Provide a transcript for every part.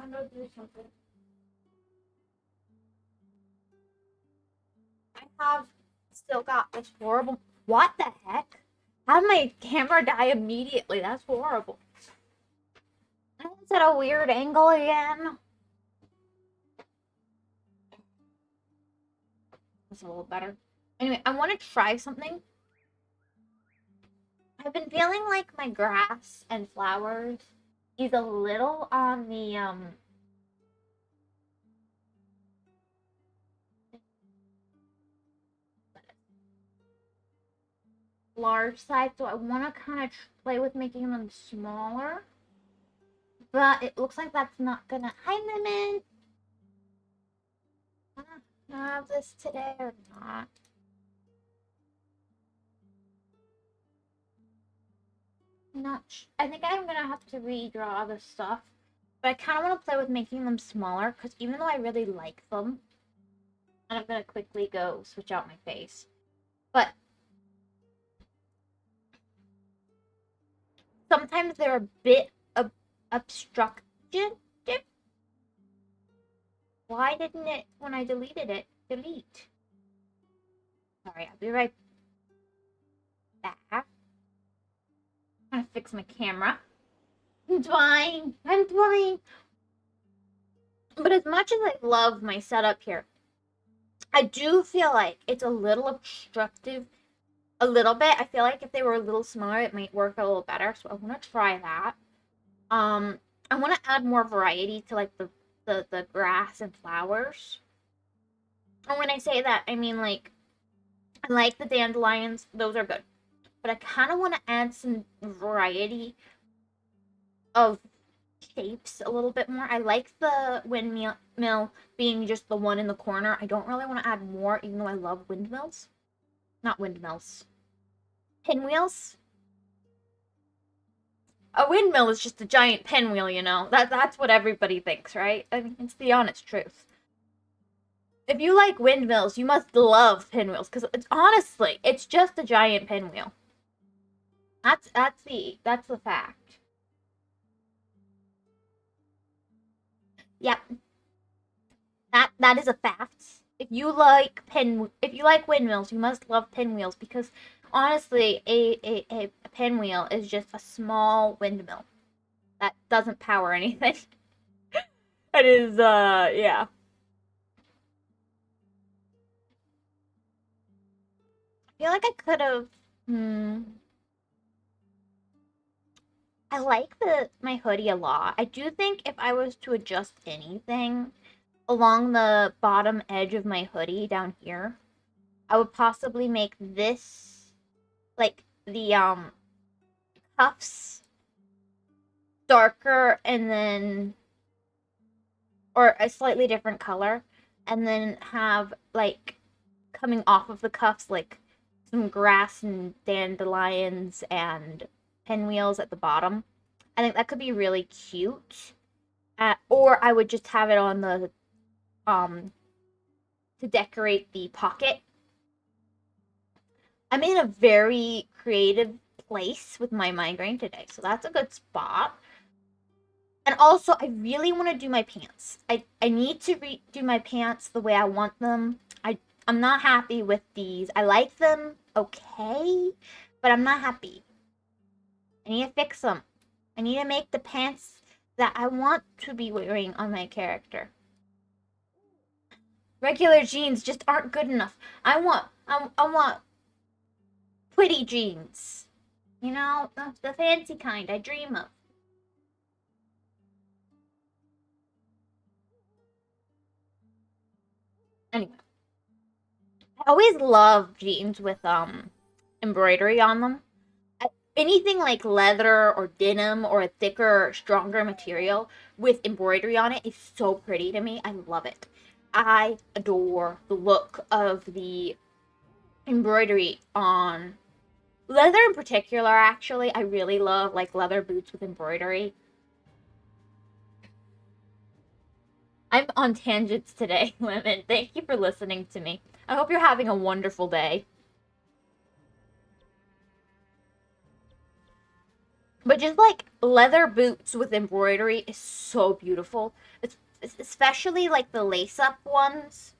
I'm gonna do something. I have still got this horrible. What the heck? How did my camera die immediately? That's horrible. It's at a weird angle again. That's a little better. Anyway, I want to try something. I've been feeling like my grass and flowers is a little on the large side, so I want to kind of play with making them smaller. But it looks like that's not gonna. Hi, Lemon. Have this today or not? I think I'm gonna have to redraw the stuff, but I kind of want to play with making them smaller because even though I really like them, and I'm gonna quickly go switch out my face, but sometimes they're a bit obstructive. Why didn't it, when I deleted it, delete? Sorry, I'll be right back. I'm gonna fix my camera. I'm trying. But as much as I love my setup here, I do feel like it's a little obstructive. A little bit. I feel like if they were a little smaller, it might work a little better. So I want to try that. I want to add more variety to like the grass and flowers. And when I say that, I mean like I like the dandelions; those are good. But I kind of want to add some variety of shapes a little bit more. I like the windmill being just the one in the corner. I don't really want to add more, even though I love windmills. Not windmills. Pinwheels. A windmill is just a giant pinwheel, you know. That's what everybody thinks, right? I mean, it's the honest truth. If you like windmills, you must love pinwheels because it's just a giant pinwheel. That's the fact. Yep. That is a fact. If you like windmills, you must love pinwheels because honestly, a pinwheel is just a small windmill that doesn't power anything. It is yeah. I feel like I could have I like my hoodie a lot. I do think if I was to adjust anything along the bottom edge of my hoodie down here, I would possibly make this like the cuffs darker and then or a slightly different color and then have like coming off of the cuffs like some grass and dandelions and pinwheels at the bottom. I think that could be really cute. Or I would just have it on the to decorate the pocket. I'm in a very creative place with my migraine today, so that's a good spot. And also, I really want to do my pants. I need to do my pants the way I want them. I'm not happy with these. I like them, okay, but I'm not happy. I need to fix them. I need to make the pants that I want to be wearing on my character. Regular jeans just aren't good enough. I want pretty jeans. You know, the fancy kind I dream of. Anyway, I always love jeans with embroidery on them. Anything like leather or denim or a thicker, stronger material with embroidery on it is so pretty to me. I love it. I adore the look of the embroidery on leather in particular, actually. I really love like leather boots with embroidery. I'm on tangents today, women. Thank you for listening to me. I hope you're having a wonderful day. But But just like leather boots with embroidery is so beautiful. It's especially like the lace-up ones.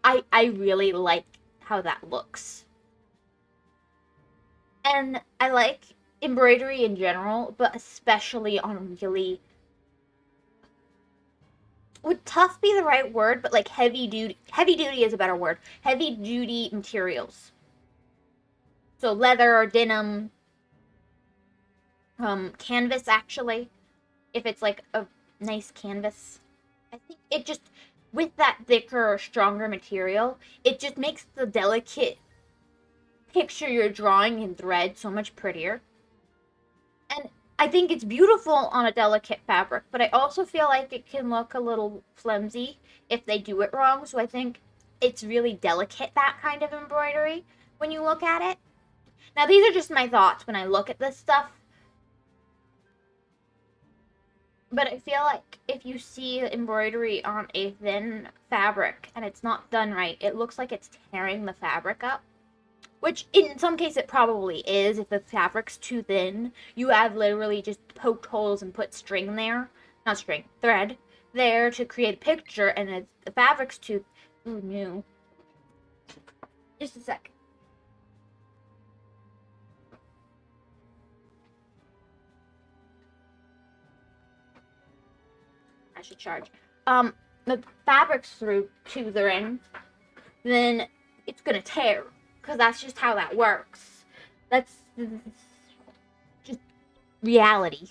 I really like how that looks. And I like embroidery in general, but especially on really, would tough be the right word, but like heavy duty is a better word. Heavy duty materials. So leather or denim, canvas actually, if it's like a nice canvas. I think it just, with that thicker or stronger material, it just makes the delicate picture you're drawing in thread so much prettier. And I think it's beautiful on a delicate fabric, but I also feel like it can look a little flimsy if they do it wrong. So I think it's really delicate, that kind of embroidery, when you look at it. Now, these are just my thoughts when I look at this stuff. But I feel like if you see embroidery on a thin fabric and it's not done right, it looks like it's tearing the fabric up. Which in some case it probably is. If the fabric's too thin, you have literally just poked holes and put string there. Not string, thread there to create a picture, and if the fabric's too... Ooh, no. Just a sec. I should charge. The fabric's through too thin, then it's gonna tear. Because that's just how that works. That's just reality.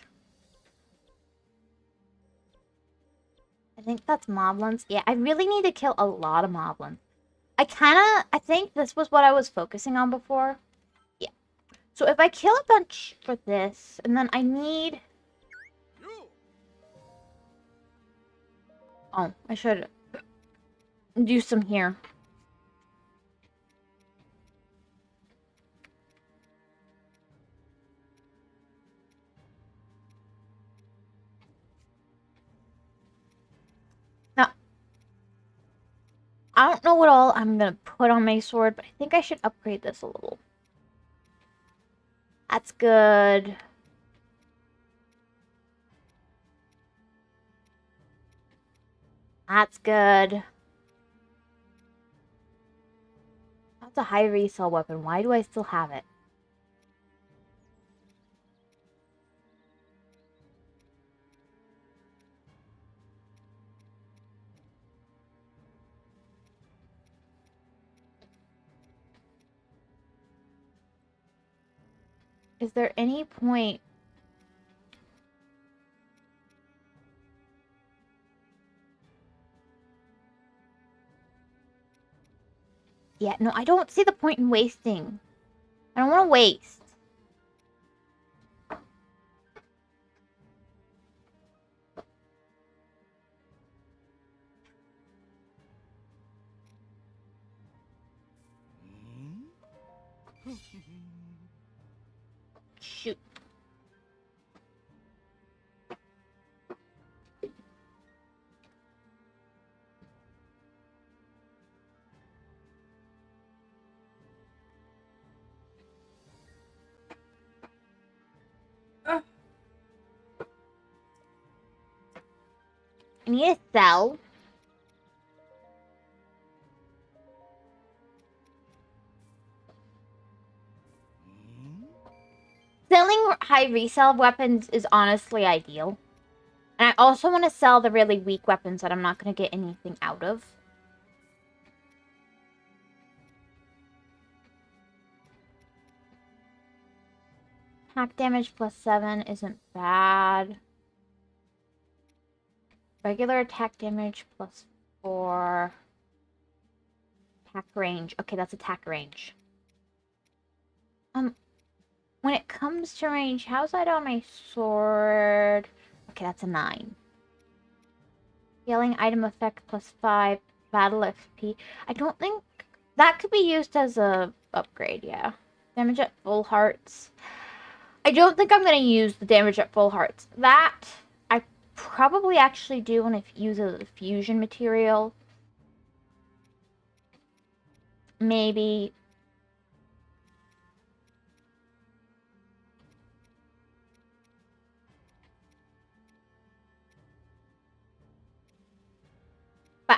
I think that's moblins. Yeah, I really need to kill a lot of moblins. I think this was what I was focusing on before. Yeah. So if I kill a bunch for this, and then I need... Oh, I should do some here. Now, I don't know what all I'm gonna put on my sword, but I think I should upgrade this a little. That's good. That's good. That's a high resale weapon. Why do I still have it? Is there any point... Yeah, no, I don't see the point in wasting. I don't want to waste. Shoot. I need to sell. Selling high resale weapons is honestly ideal. And I also want to sell the really weak weapons that I'm not going to get anything out of. Attack damage plus 7 isn't bad. Regular attack damage plus 4. Attack range. Okay, that's attack range. When it comes to range, how's that on my sword? Okay, that's a 9. Healing item effect plus 5. Battle XP. I don't think... That could be used as a upgrade, yeah. Damage at full hearts. I don't think I'm going to use the damage at full hearts. That, I probably actually do want to use as a fusion material. Maybe.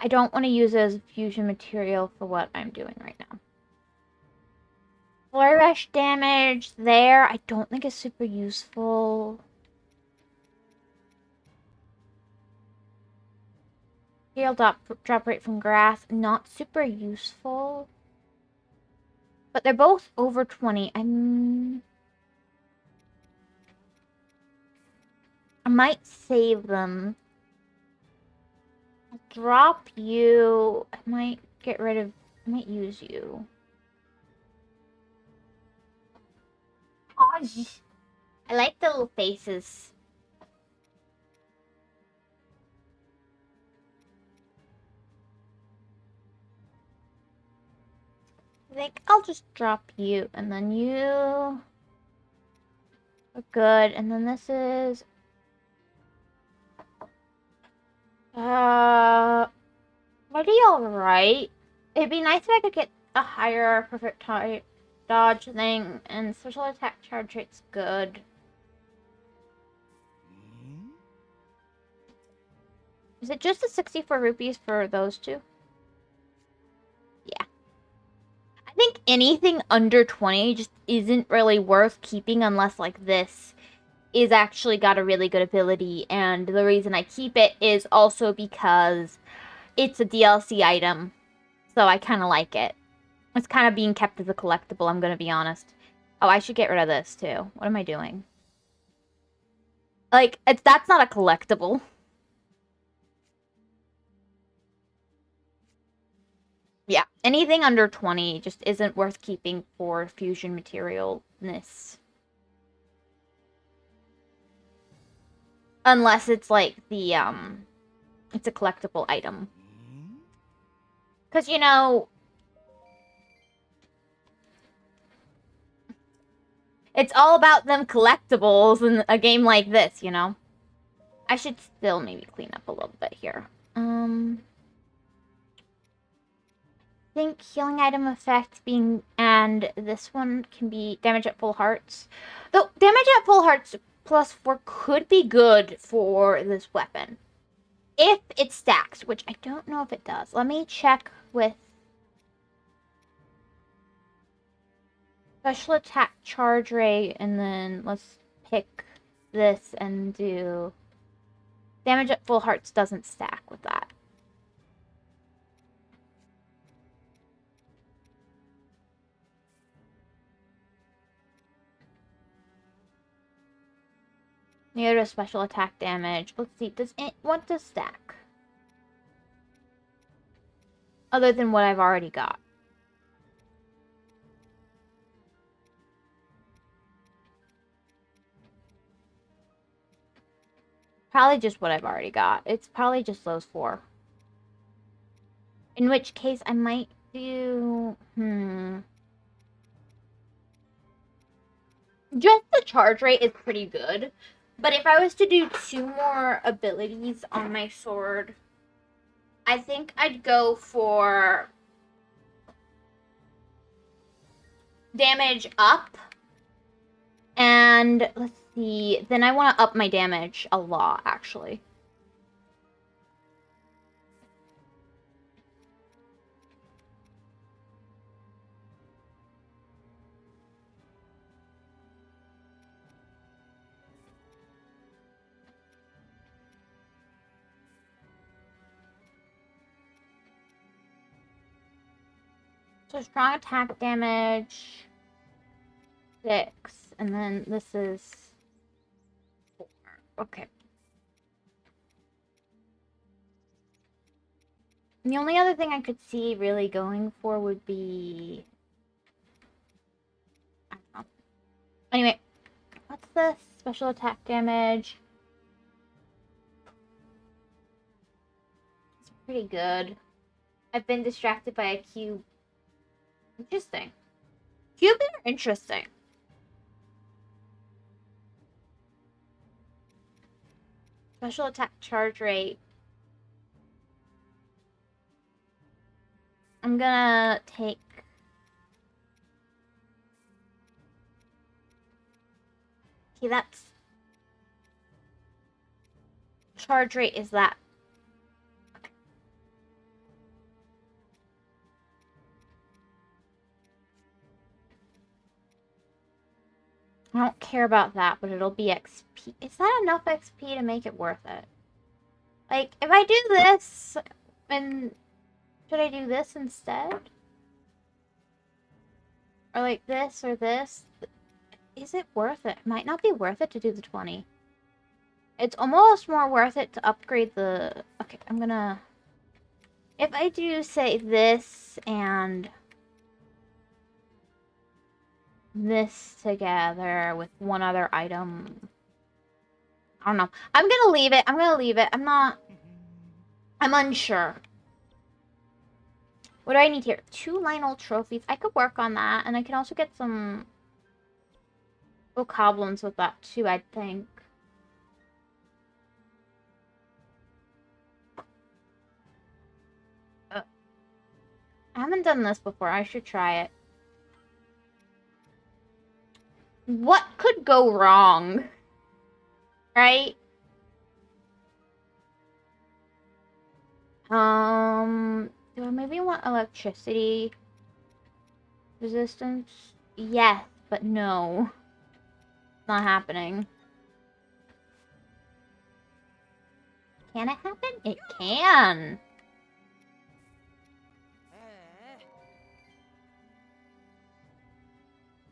I don't want to use it as a fusion material for what I'm doing right now. Flurry Rush damage there, I don't think is super useful. Heal drop rate from grass, not super useful. But they're both over 20. I might save them. I'll drop you. I might get rid of... I might use you. Gosh. I like the little faces. I think I'll just drop you, and then you are good, and then this is pretty alright. It'd be nice if I could get a higher perfect type dodge thing, and special attack charge rate's good. Is it just the 64 rupees for those two? Yeah. I think anything under 20 just isn't really worth keeping unless, like, this is actually got a really good ability. And the reason I keep it is also because it's a DLC item. So I kind of like it. It's kind of being kept as a collectible, I'm going to be honest. Oh, I should get rid of this, too. What am I doing? Like, that's not a collectible. Yeah, anything under 20 just isn't worth keeping for fusion materialness. Unless it's like the, it's a collectible item. Because, you know, it's all about them collectibles in a game like this, you know? I should still maybe clean up a little bit here. I think healing item effect being, and this one can be damage at full hearts. Though damage at full hearts +4 could be good for this weapon. If it stacks, which I don't know if it does. Let me check with special attack charge rate, and then let's pick this and do damage at full hearts doesn't stack with that. Near to special attack damage. Let's see, does it, what does stack? Other than what I've already got. Probably just what I've already got. It's probably just those 4. In which case, I might do... Just the charge rate is pretty good. But if I was to do 2 more abilities on my sword, I think I'd go for damage up. And let's see. Then I want to up my damage a lot, actually. So strong attack damage 6, and then this is 4. Okay. The only other thing I could see really going for would be... I don't know. Anyway, what's this? Special attack damage. It's pretty good. I've been distracted by a cube. Interesting. Cubes are interesting. Special attack charge rate. I'm gonna take... Okay, that's... Charge rate is that. I don't care about that, but it'll be XP. Is that enough XP to make it worth it? Like, if I do this, and should I do this instead? Or like this or this? Is it worth it? It might not be worth it to do the 20. It's almost more worth it to upgrade the... Okay, I'm gonna... If I do, say, this and this together with one other item... I don't know. I'm gonna leave it. I'm gonna leave it. I'm unsure. What do I need here? 2 Lionel trophies. I could work on that, and I can also get some goblins with that too, I think. I haven't done this before. I should try it. What could go wrong? Right? Do I maybe want electricity resistance? Yes, but no. Not happening. Can it happen? It can!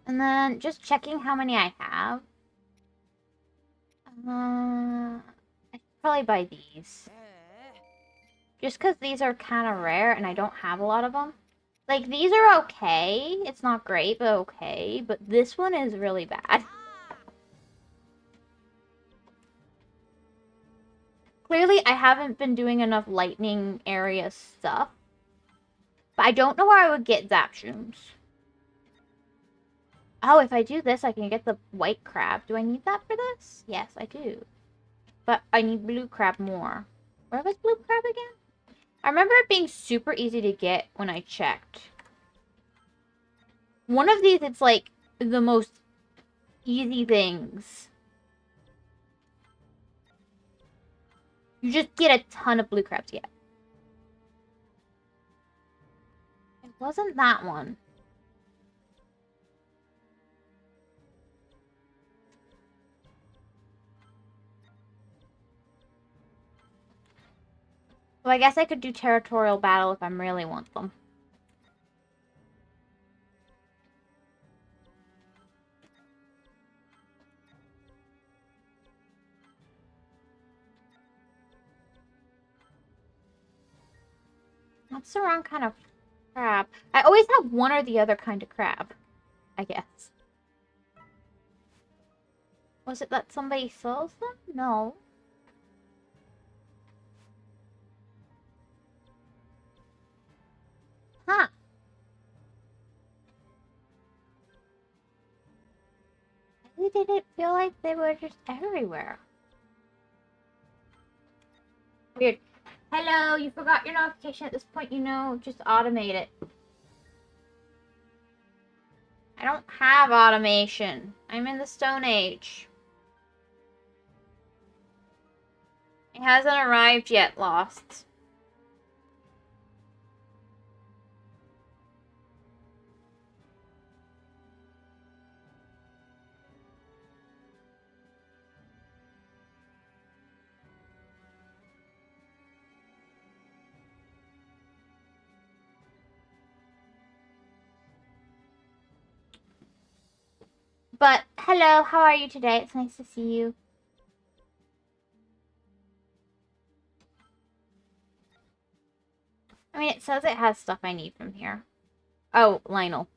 And then just checking how many I have. I should probably buy these. Just because these are kind of rare and I don't have a lot of them. Like, these are okay. It's not great, but okay. But this one is really bad. Clearly, I haven't been doing enough lightning area stuff. But I don't know where I would get zap shrooms. Oh, if I do this, I can get the white crab. Do I need that for this? Yes, I do. But I need blue crab more. Where was blue crab again? I remember it being super easy to get when I checked. One of these, it's like the most easy things. You just get a ton of blue crabs yet. It wasn't that one. Well, I guess I could do territorial battle if I really want them. That's the wrong kind of crab. I always have one or the other kind of crab, I guess. Was it that somebody sells them? No. Huh. I didn't feel like they were just everywhere. Weird. Hello, you forgot your notification at this point, you know, just automate it. I don't have automation. I'm in the Stone Age. It hasn't arrived yet, Lost. But, hello, how are you today? It's nice to see you. I mean, it says it has stuff I need from here. Oh, Lionel.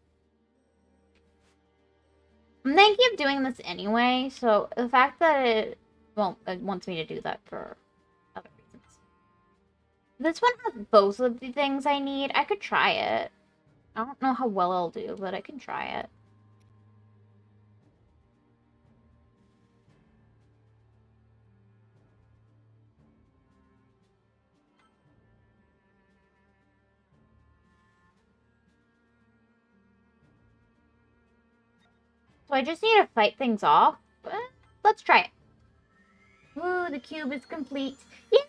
I'm thinking of doing this anyway, so the fact that it wants me to do that for other reasons. This one has both of the things I need. I could try it. I don't know how well I'll do, but I can try it. So I just need to fight things off. Let's try it. Ooh, the cube is complete. Yeah!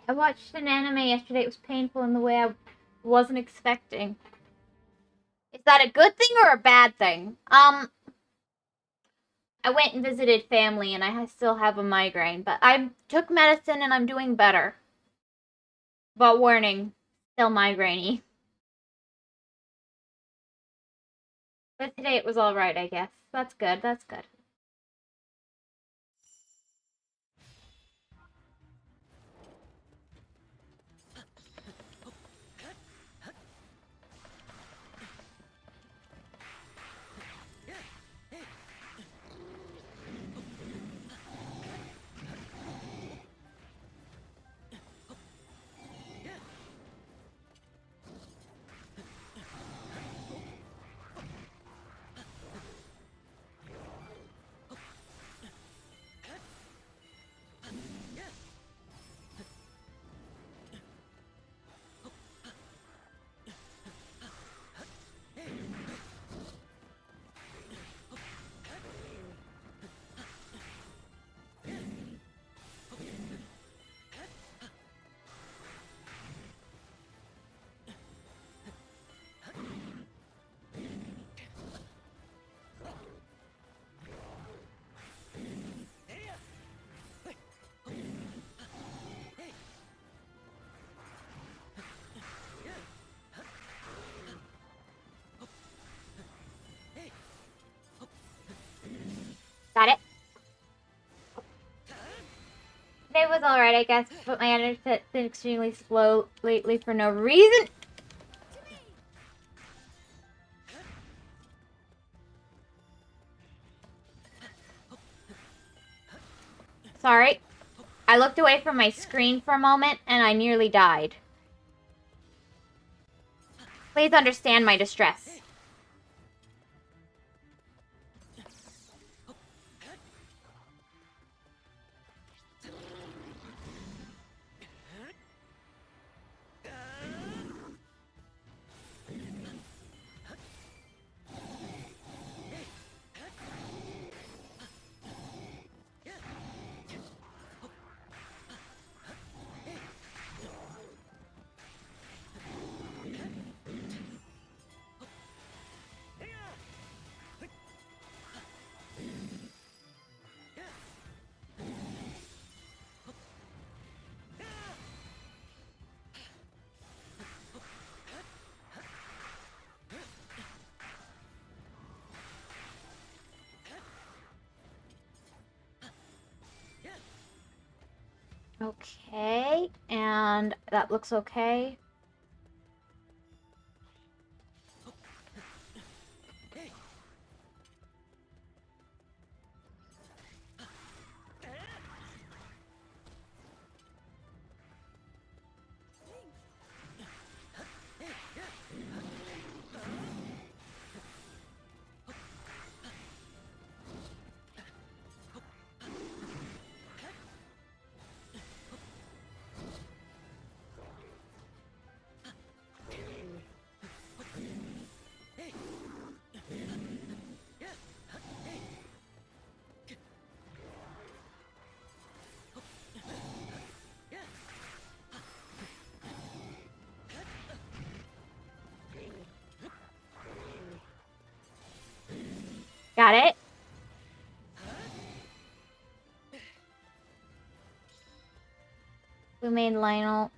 I watched an anime yesterday. It was painful in the way I wasn't expecting. Is that a good thing or a bad thing? I went and visited family and I still have a migraine, but I took medicine and I'm doing better. But warning, still migraine-y. But today it was alright, I guess. That's good, that's good. Got it? Today was alright, I guess, but my internet's been extremely slow lately for no reason. Sorry. I looked away from my screen for a moment and I nearly died. Please understand my distress. Okay, and that looks okay. Got it? We made Lionel.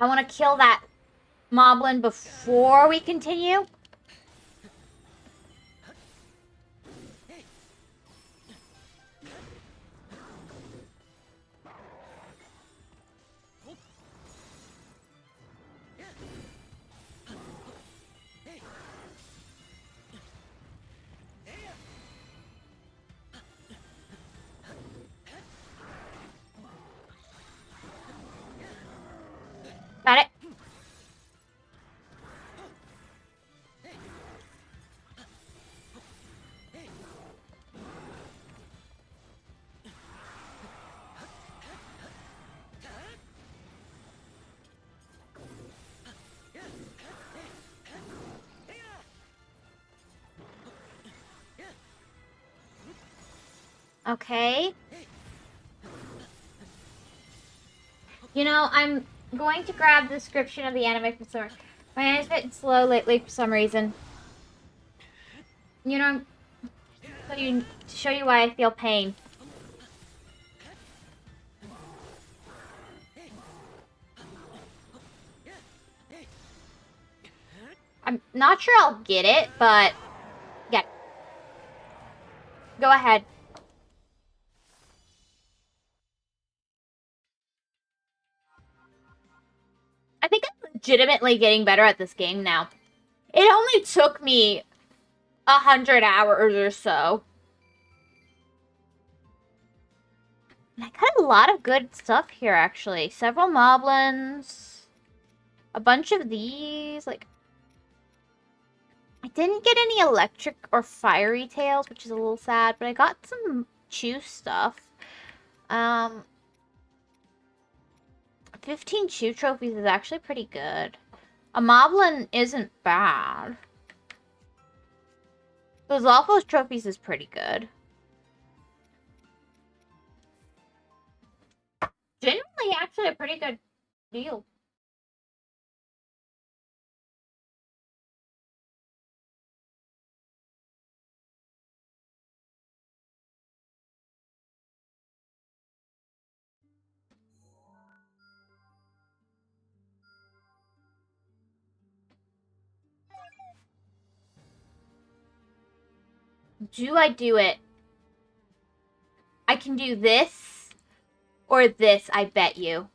I want to kill that moblin before we continue. Got it? Okay. You know, I'm going to grab the description of the anime for some. My hand's getting slow lately for some reason. You know, to show you why I feel pain. I'm not sure I'll get it, but yeah. Go ahead. I think I'm legitimately getting better at this game now. It only took me 100 hours or so. And I got a lot of good stuff here, actually. Several moblins. A bunch of these. Like, I didn't get any electric or fiery tails, which is a little sad, but I got some chew stuff. 15 chew trophies is actually pretty good. A moblin isn't bad. Those Lawful trophies is pretty good. Genuinely, actually, a pretty good deal. Do I do it? I can do this or this, I bet you.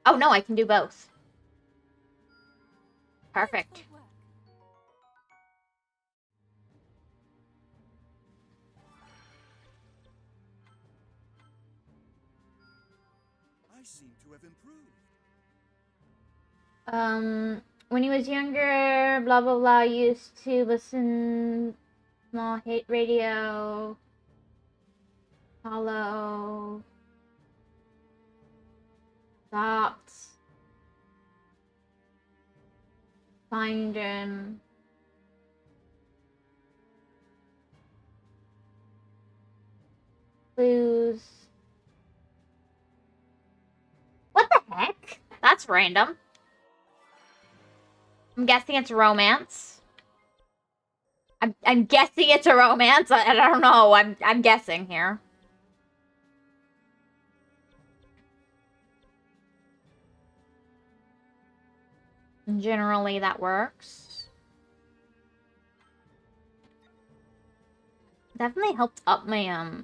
Oh no, I can do both. Perfect. I seem to have improved. When he was younger, blah blah blah, used to listen small hate radio, hollow, stopped, find him. Clues. What the heck? That's random. I'm guessing it's romance. I'm guessing it's a romance. I don't know. I'm guessing here. Generally, that works. Definitely helped up my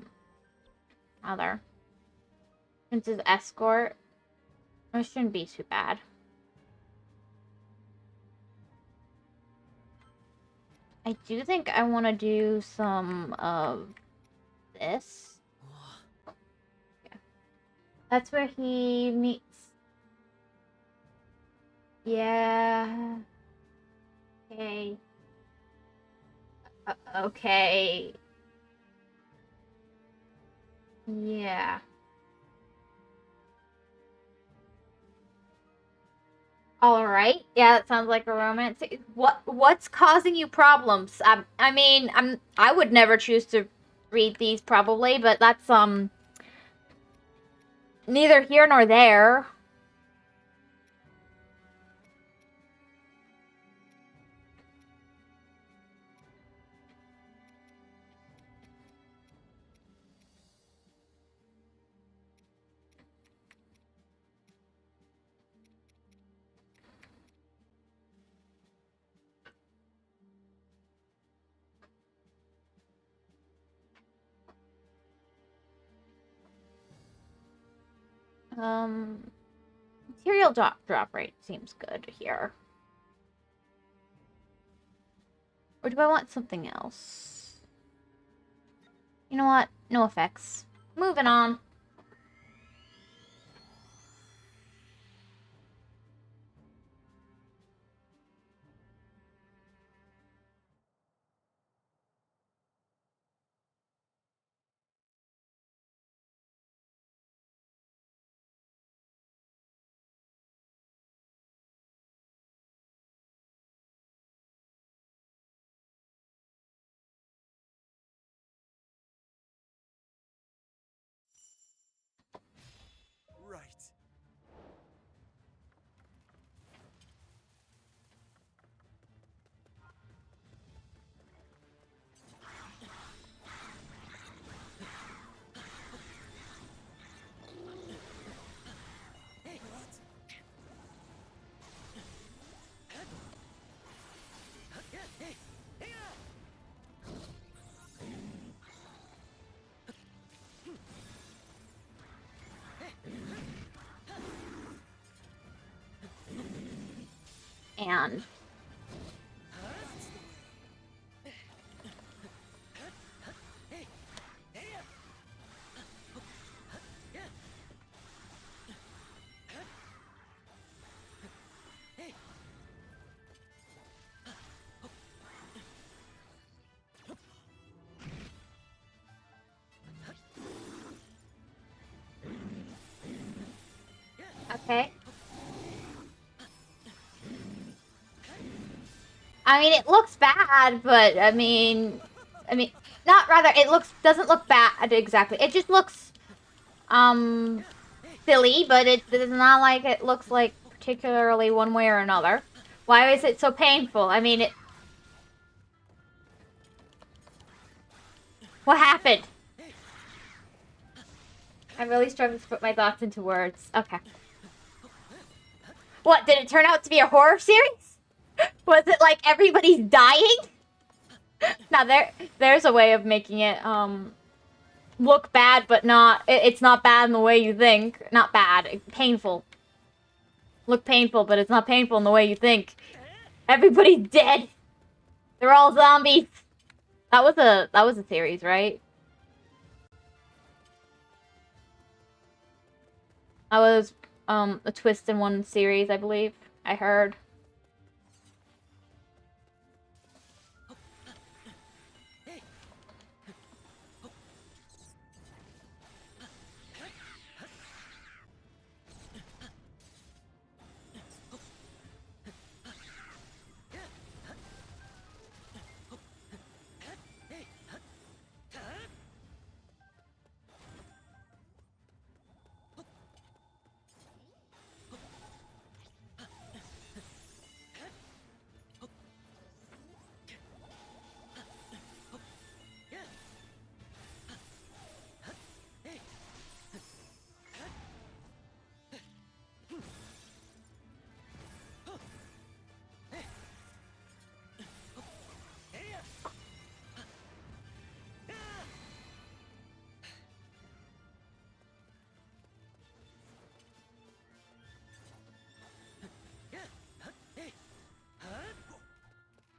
other. Since his escort, it shouldn't be too bad. I do think I want to do some of this. Yeah. That's where he meets. Yeah. Okay. Okay. Yeah. All right. Yeah, that sounds like a romance. What's causing you problems? I mean, I would never choose to read these probably, but that's neither here nor there. Material drop rate seems good here. Or do I want something else? You know what? No effects. Moving on. And okay. I mean, it looks bad, but I mean, not rather. It doesn't look bad exactly. It just looks silly, but it's not like it looks like particularly one way or another. Why is it so painful? I mean, what happened? I'm really struggling to put my thoughts into words. Okay. What, did it turn out to be a horror series? Was it like everybody's dying? Now there's a way of making it look bad, but not it's not bad in the way you think. Not bad, painful. Look painful, but it's not painful in the way you think. Everybody's dead. They're all zombies. That was a series, right? That was a twist in one series, I believe. I heard.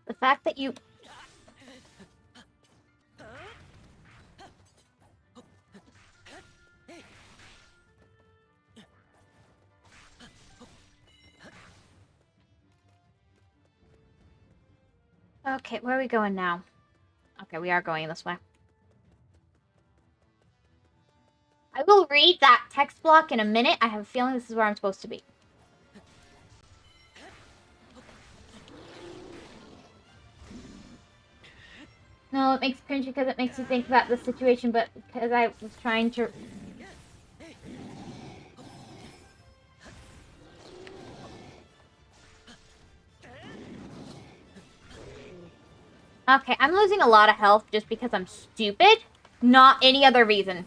The fact that you... Okay, where are we going now? Okay, we are going this way. I will read that text block in a minute. I have a feeling this is where I'm supposed to be. No, it makes me cringe because it makes you think about the situation, but because I was trying to... Okay, I'm losing a lot of health just because I'm stupid. Not any other reason.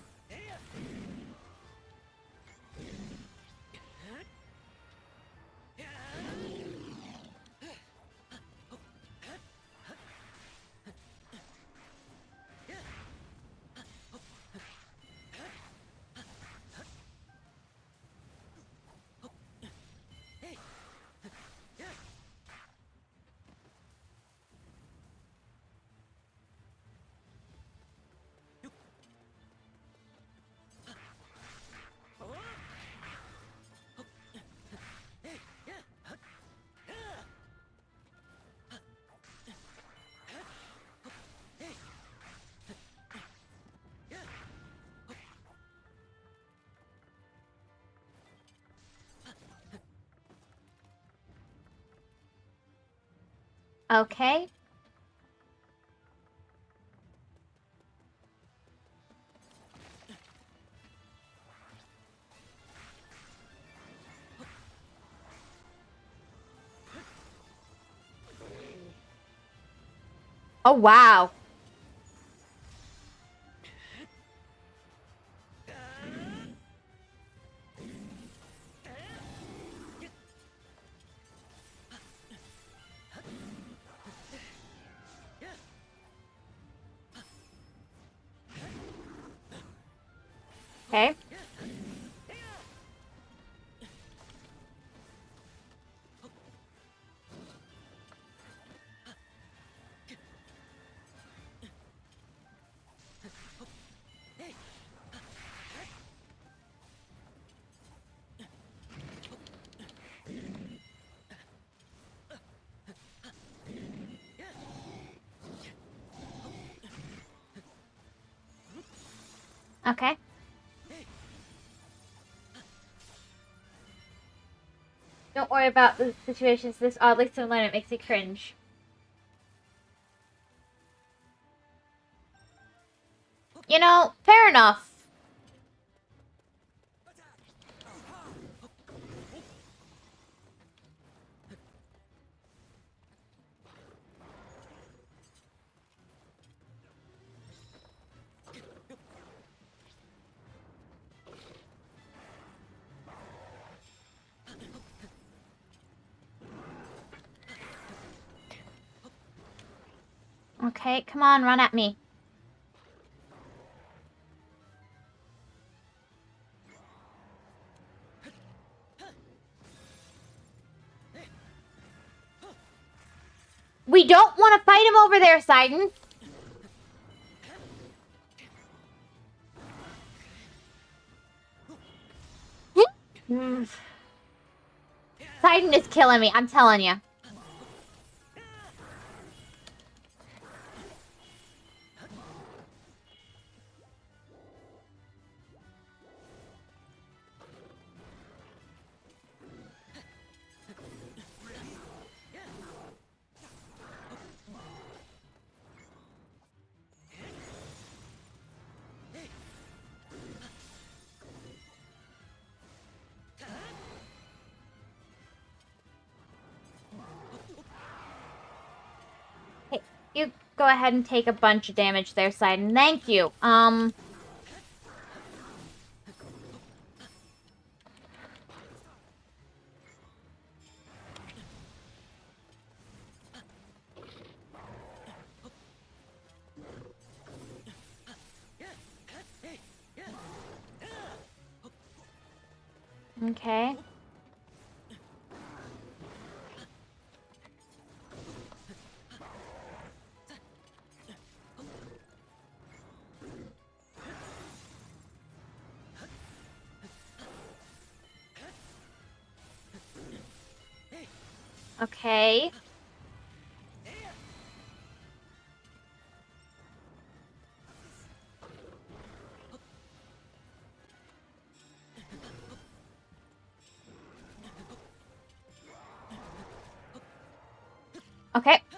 Okay. Oh, wow. Okay. Okay. Don't worry about the situations this oddly similar and it makes you cringe. You know, fair enough. Okay, come on, run at me. We don't want to fight him over there, Sidon. Sidon is killing me, I'm telling you. Hey, you go ahead and take a bunch of damage there, Sidon. Thank you. Okay. Okay. Okay.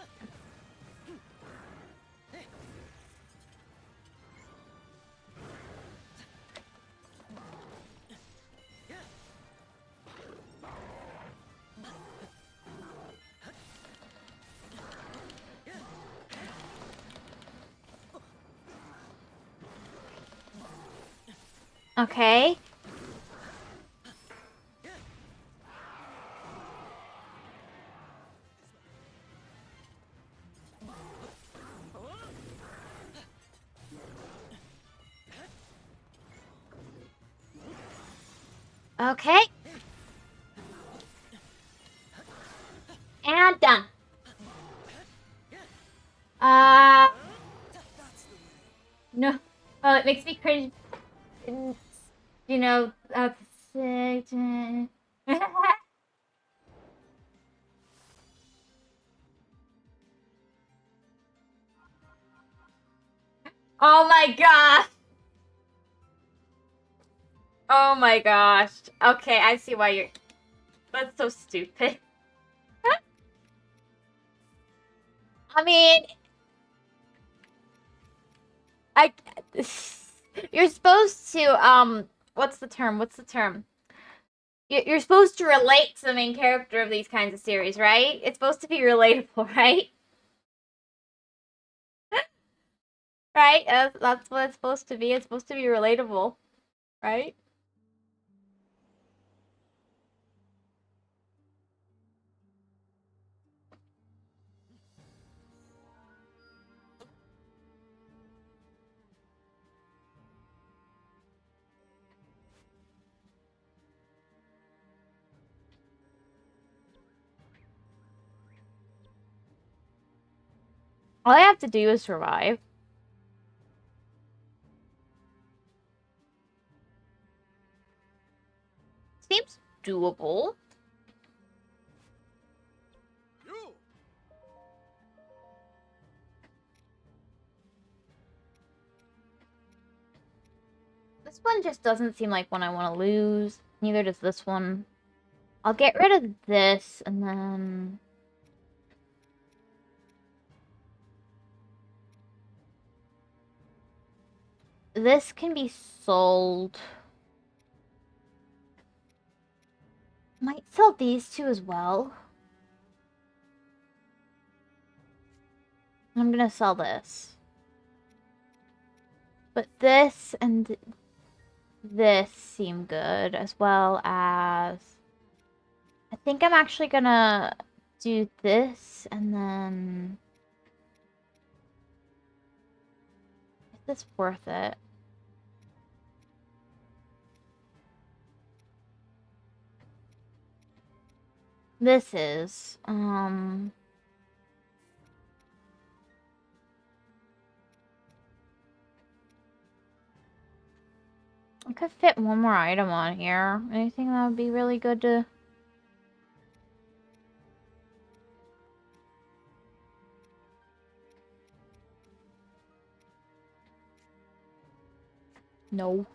Okay. Okay. And done. No. Oh, it makes me cringe. You know, oh my gosh. Oh my gosh. Okay, I see why you're... That's so stupid. I mean... I... You're supposed to, What's the term? What's the term? You're supposed to relate to the main character of these kinds of series, right? It's supposed to be relatable, right? Right? That's what it's supposed to be. It's supposed to be relatable, right? All I have to do is survive. Seems doable. You! This one just doesn't seem like one I want to lose. Neither does this one. I'll get rid of this, and then... This can be sold. Might sell these two as well. I'm gonna sell this. But this and this seem good, as well as... I think I'm actually gonna do this, and then... Is this worth it? This is, I could fit one more item on here. Anything that would be really good to... No.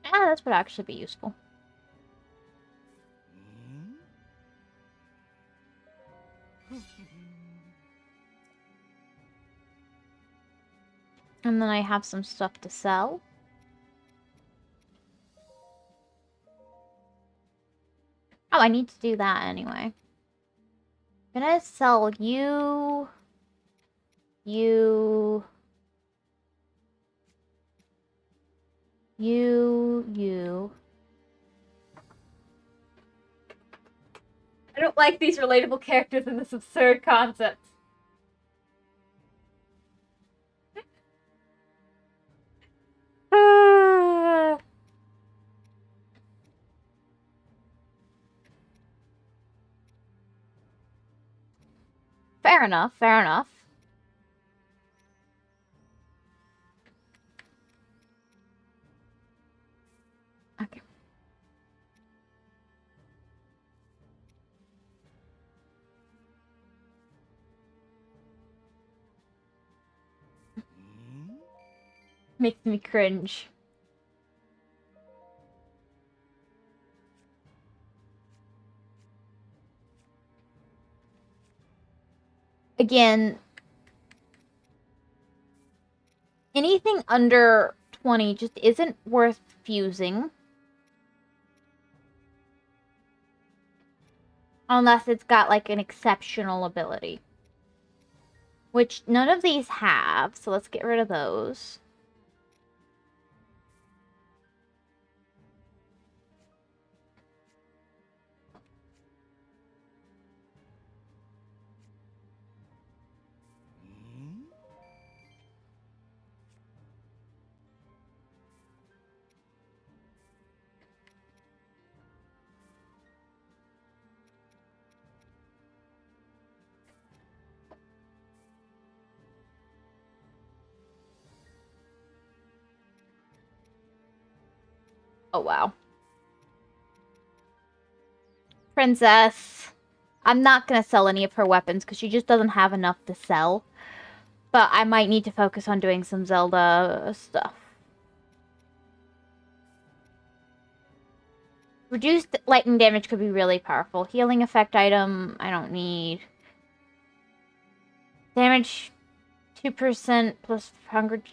Ah, this would actually be useful. And then I have some stuff to sell. Oh, I need to do that anyway. I'm gonna sell you... You... I don't like these relatable characters in this absurd concept. Fair enough, fair enough. Okay. Makes me cringe. Again, anything under 20 just isn't worth fusing. Unless it's got, like, an exceptional ability. Which none of these have, so let's get rid of those. Oh, wow. Princess. I'm not gonna sell any of her weapons because she just doesn't have enough to sell. But I might need to focus on doing some Zelda stuff. Reduced lightning damage could be really powerful. Healing effect item, I don't need. Damage 2% plus 100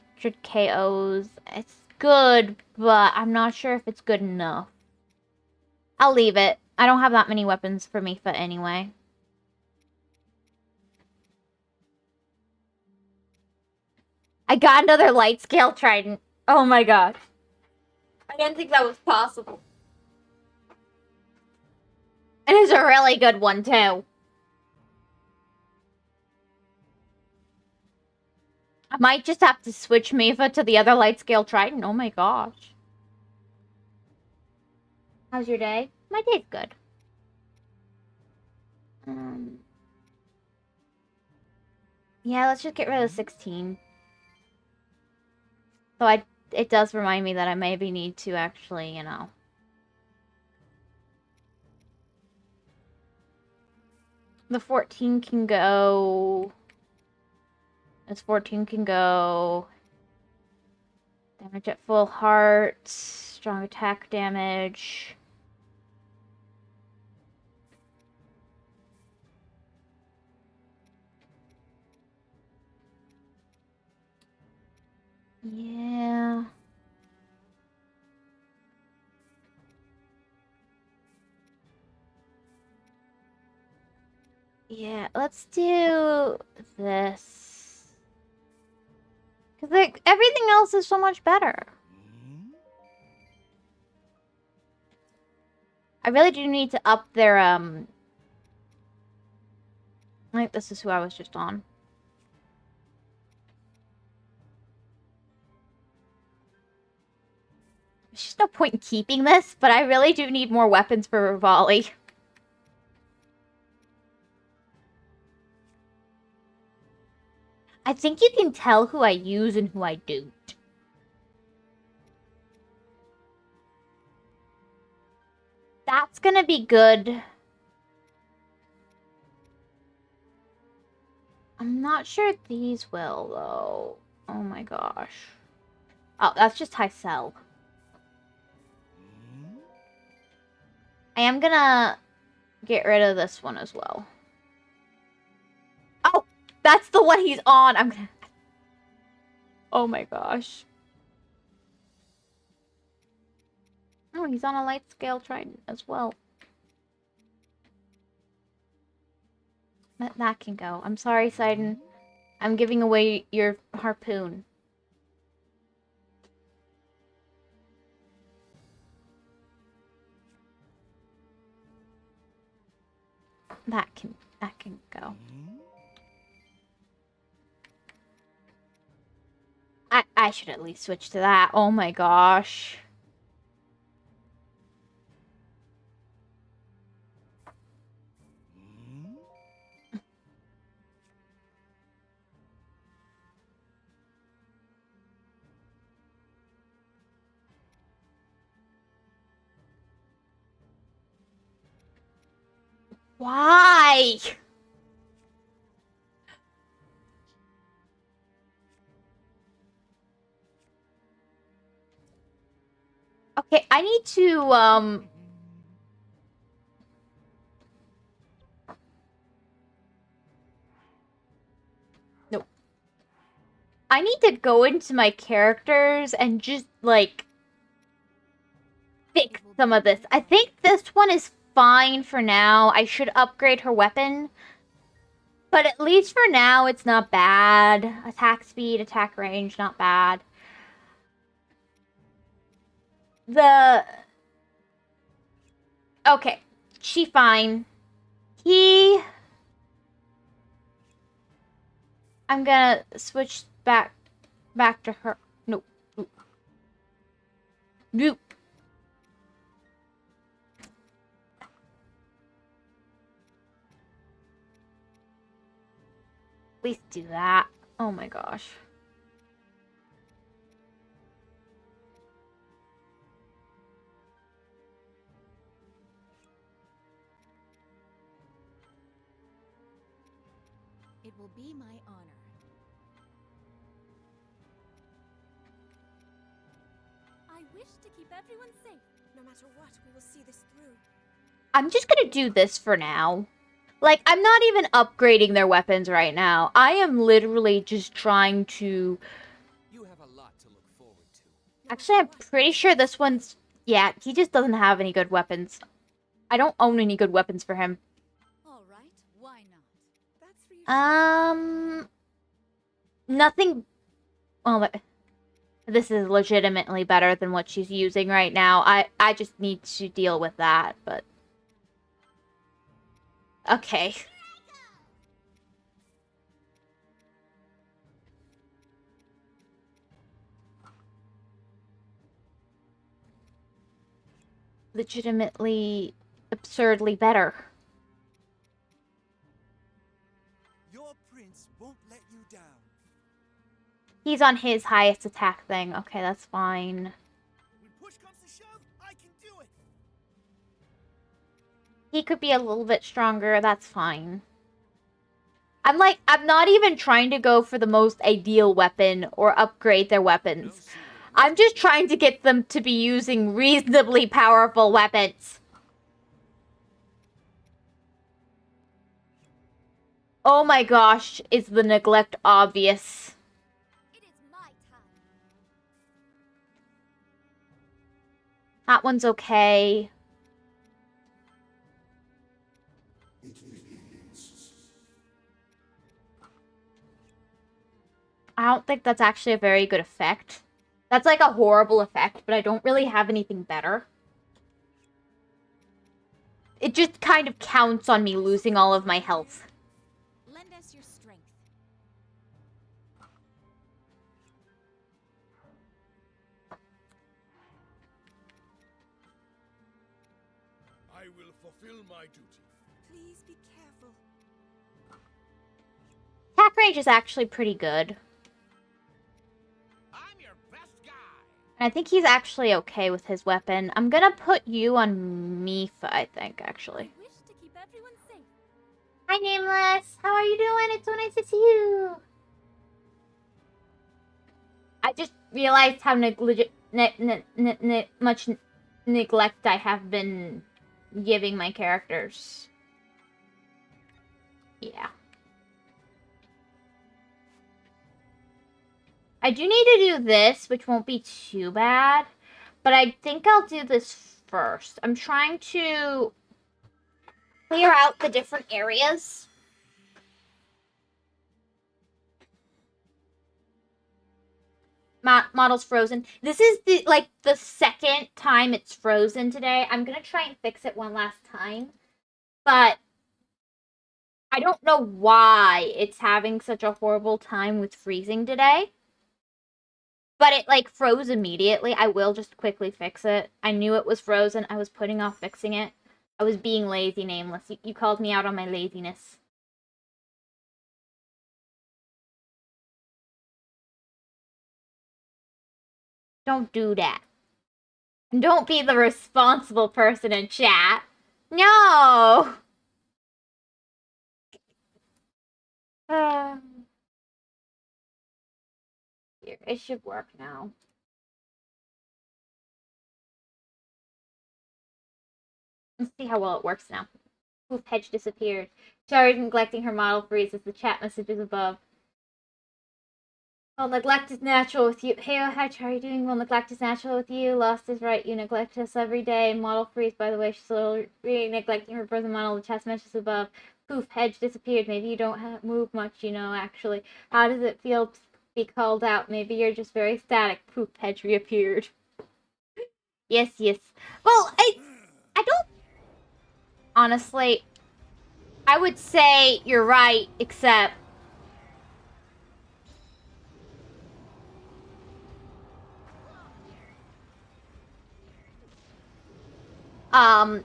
KOs. It's good, but I'm not sure if it's good enough. I'll leave it. I don't have that many weapons for Mifa anyway. I got another light scale trident. Oh my god. I didn't think that was possible. And it's a really good one, too. I might just have to switch Mifa to the other light scale trident. Oh my gosh. How's your day? My day's good. Yeah, let's just get rid of 16. So it does remind me that I maybe need to actually, you know. The 14 can go... This 14 can go. Damage at full heart. Strong attack damage. Yeah. Yeah, let's do this. Because like, everything else is so much better. I really do need to up their, I think this is who I was just on. There's just no point in keeping this, but I really do need more weapons for Rivali. I think you can tell who I use and who I don't. That's gonna be good. I'm not sure these will, though. Oh my gosh. Oh, that's just high sell. I am gonna get rid of this one as well. Oh, that's the one he's on. I'm gonna... Oh my gosh. Oh, he's on a light scale trident as well. That can go. I'm sorry, Sidon. I'm giving away your harpoon. That can go. I should at least switch to that. Oh my gosh. Why? Okay, I need to, Nope. I need to go into my characters and just, like, fix some of this. I think this one is fine for now. I should upgrade her weapon. But at least for now, it's not bad. Attack speed, attack range, not bad. The... Okay, she fine. He... I'm gonna switch back to her. Nope. Nope. Nope. At least do that. Oh my gosh. It will be my honor. I wish to keep everyone safe. No matter what, we will see this through. I'm just gonna do this for now. Like, I'm not even upgrading their weapons right now. I am literally just trying to... You have a lot to look forward to. Actually, I'm pretty sure this one's... Yeah, he just doesn't have any good weapons. I don't own any good weapons for him. All right, why not? That's for you. Nothing... Well, but... This is legitimately better than what she's using right now. I just need to deal with that, but... Okay. Legitimately, absurdly better. Your prince won't let you down. He's on his highest attack thing. Okay, that's fine. When push comes to shove, I can do it. He could be a little bit stronger. That's fine. I'm not even trying to go for the most ideal weapon or upgrade their weapons. I'm just trying to get them to be using reasonably powerful weapons. Oh my gosh, is the neglect obvious? It is my time. That one's okay. I don't think that's actually a very good effect. That's like a horrible effect, but I don't really have anything better. It just kind of counts on me losing all of my health. Lend us your strength. I will fulfill my duty. Please be careful. Attack range is actually pretty good. I'm your best guy. And I think he's actually okay with his weapon. I'm gonna put you on Mifa, I think, actually. I wish to keep everyone safe. Hi, Nameless! How are you doing? It's so nice to see you! I just realized how much neglect I have been giving my characters. Yeah. I do need to do this, which won't be too bad. But I think I'll do this first. I'm trying to clear out the different areas. Model's frozen. This is the second time it's frozen today. I'm gonna try and fix it one last time. But I don't know why it's having such a horrible time with freezing today. But it, like, froze immediately. I will just quickly fix it. I knew it was frozen. I was putting off fixing it. I was being lazy, Nameless. You called me out on my laziness. Don't do that. Don't be the responsible person in chat. No! Here, it should work now. Let's see how well it works now. Poof, hedge disappeared. Sorry, neglecting her model freezes the chat messages above. Well, neglect is natural with you. Hey, hi, how are you doing? Well, neglect is natural with you. Lost is right. You neglect us every day. Model freeze, by the way. She's slowly neglecting her frozen model. The chat messages above. Poof, hedge disappeared. Maybe you don't move much, you know, actually. How does it feel to be called out? Maybe you're just very static. Poof, hedge reappeared. Yes, yes. Well, I don't... Honestly, I would say you're right, except... Um...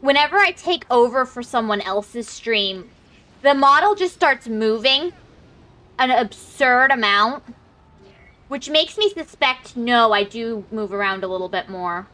Whenever I take over for someone else's stream, the model just starts moving an absurd amount, which makes me suspect, no, I do move around a little bit more.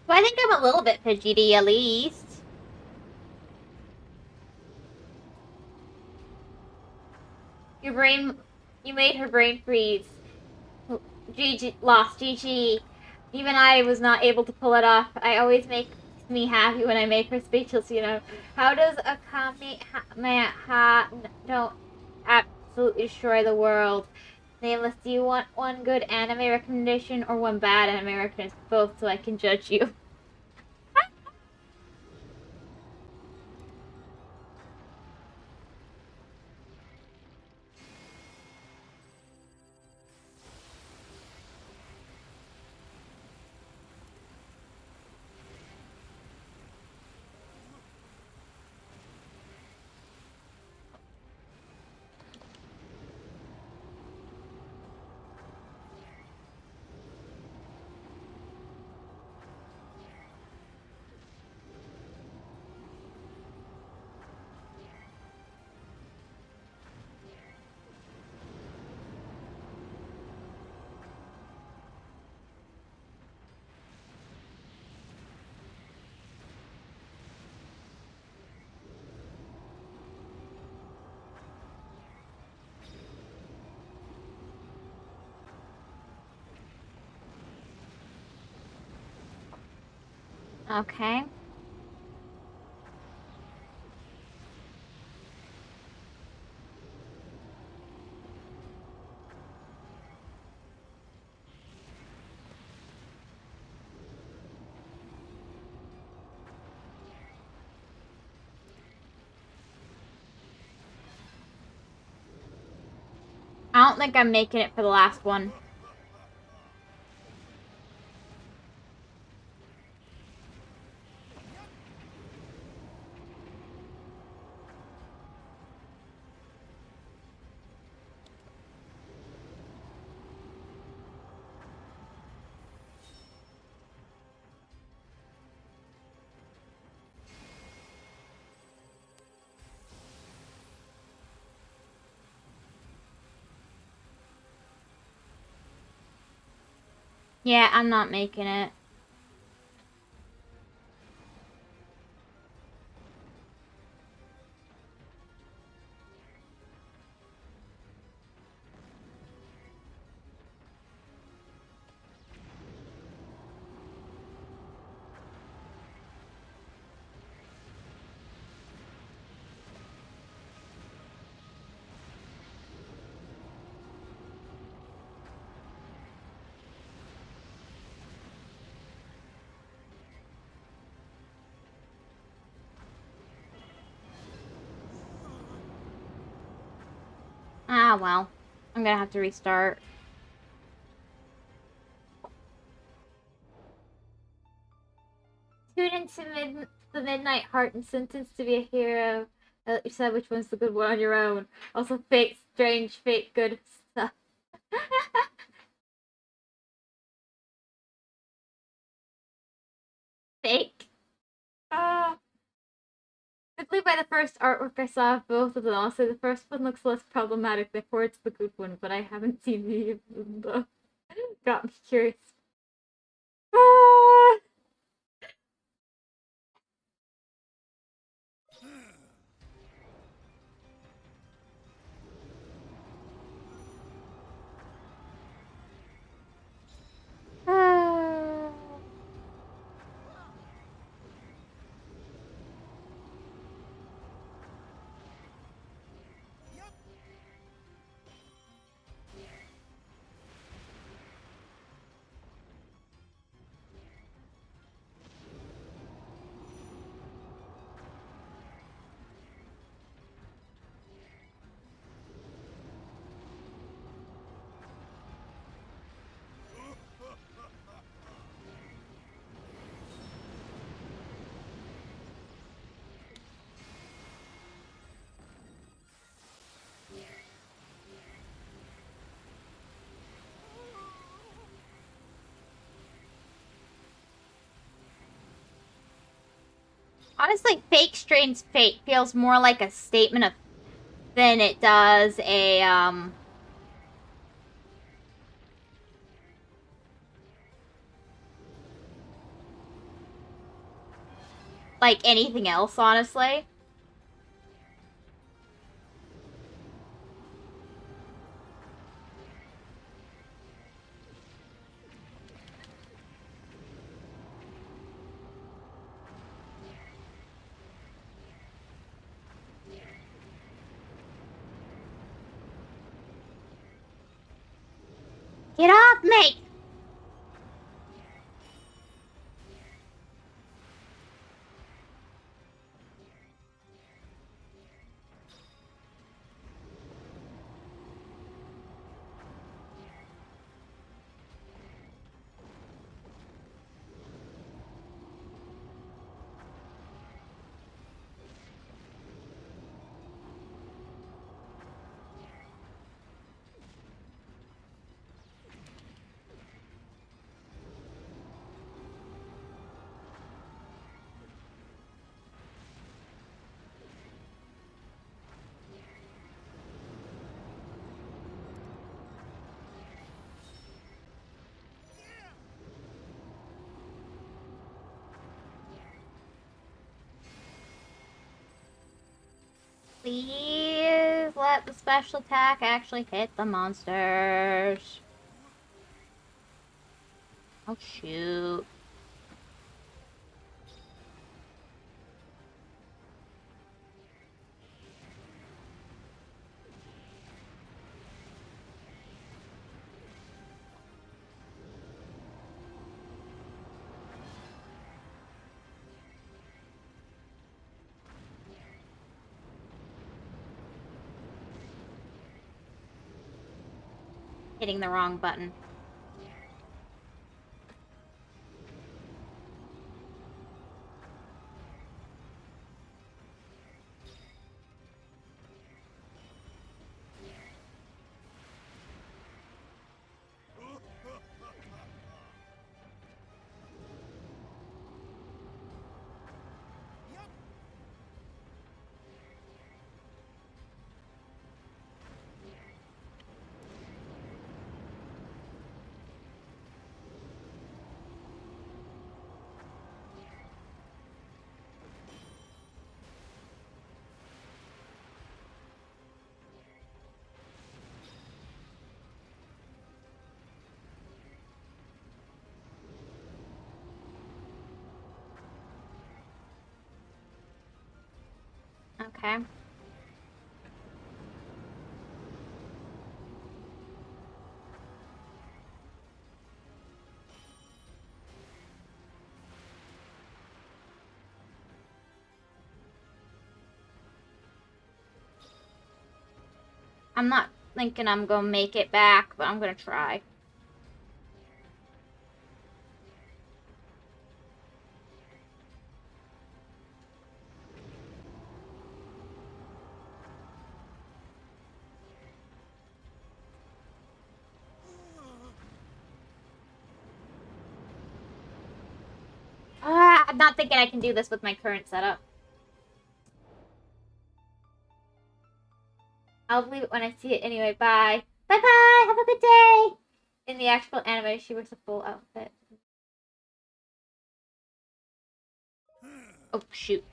So I think I'm a little bit fidgety, at least. Your brain, you made her brain freeze. GG, lost, GG. Even I was not able to pull it off. I always make me happy when I make her speechless, you know. How does a don't absolutely destroy the world? Nameless, do you want one good anime recommendation or one bad anime recommendation? Both so I can judge you. Okay. I don't think I'm making it for the last one. Yeah, I'm not making it. Ah, well. I'm gonna have to restart. Tune into the Midnight Heart and sentence to be a hero. You said which one's the good one on your own. Also, fake, strange, fake, good stuff. Fake. Ah. Simply by the first artwork I saw of both of them, I'll say the first one looks less problematic, therefore it's the good one, but I haven't seen any of them though. Got me curious. Ah! Ah! Honestly, fake strange fate feels more like a statement of than it does a like anything else, honestly. Get off me! Please let the special attack actually hit the monsters. Oh shoot. Hitting the wrong button. Okay. I'm not thinking I'm gonna make it back, but I'm gonna try. I'm not thinking I can do this with my current setup. I'll believe it when I see it anyway. Bye. Bye-bye! Have a good day! In the actual anime, she wears a full outfit. Oh, shoot.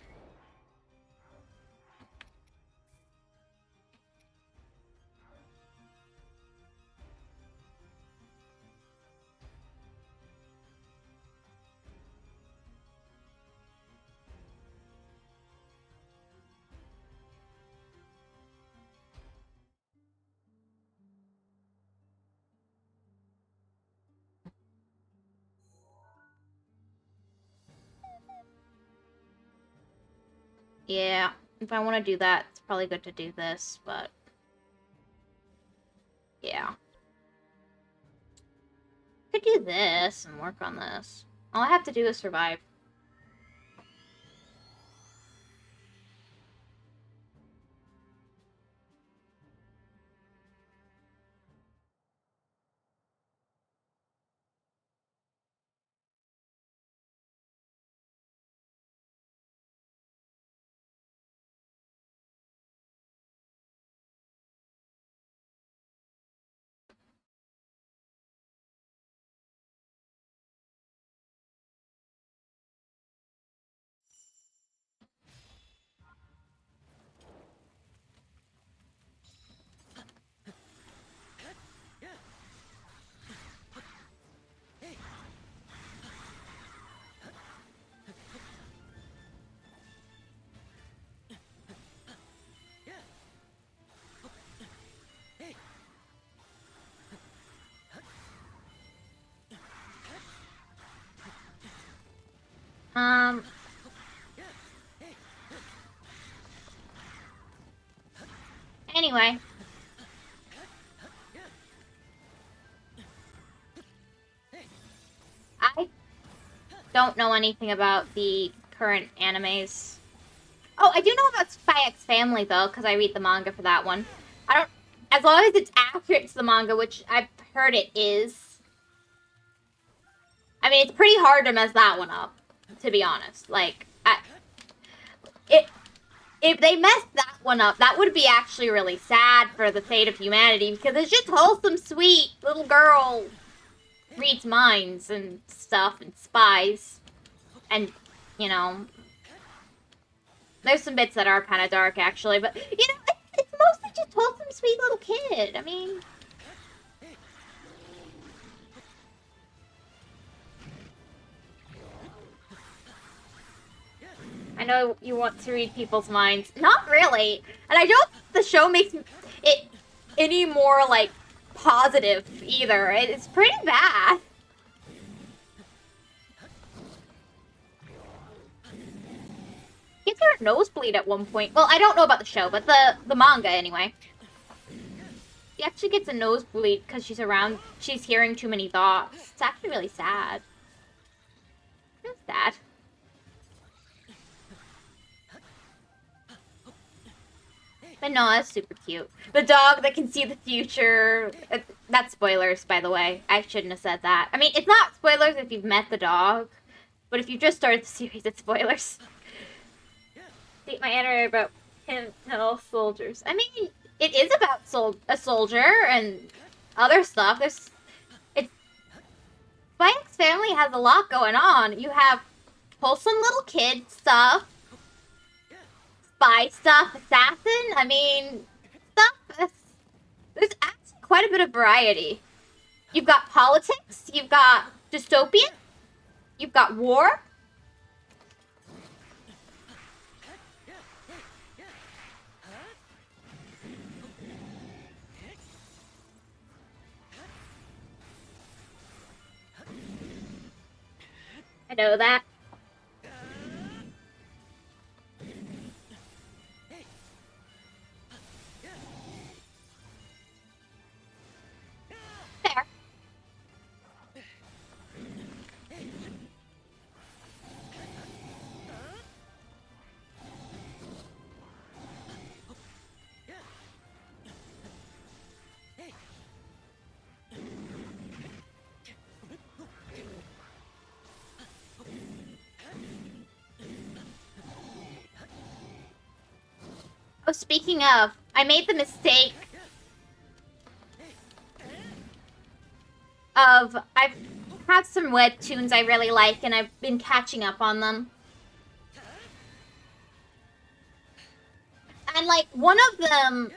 Yeah, if I want to do that, it's probably good to do this, but... yeah. Could do this and work on this. All I have to do is survive. Anyway. I don't know anything about the current animes. Oh, I do know about Spy X Family, though, because I read the manga for that one. I don't... As long as it's accurate to the manga, which I've heard it is. I mean, it's pretty hard to mess that one up, to be honest. Like, if they messed that one up, that would be actually really sad for the fate of humanity, because it's just wholesome, sweet little girl reads minds and stuff and spies. And, you know, there's some bits that are kind of dark, actually, but, you know, it's mostly just wholesome, sweet little kid. I mean... I know you want to read people's minds. Not really. And I don't think the show makes it any more, like, positive, either. It's pretty bad. Gets her nosebleed at one point. Well, I don't know about the show, but the manga, anyway. She actually gets a nosebleed because she's hearing too many thoughts. It's actually really sad. It's sad. But no, that's super cute. The dog that can see the future. That's spoilers, by the way. I shouldn't have said that. I mean, it's not spoilers if you've met the dog. But if you just started the series, it's spoilers. See, my anime about all soldiers. I mean, it is about a soldier and other stuff. Spy X Family has a lot going on. You have wholesome little kid stuff. Spy stuff, assassin, I mean, stuff. There's actually quite a bit of variety. You've got politics, you've got dystopian, you've got war. I know that. Fair. Oh, speaking of, I made the mistake of, I've had some webtoons I really like, and I've been catching up on them. And, like, one of them,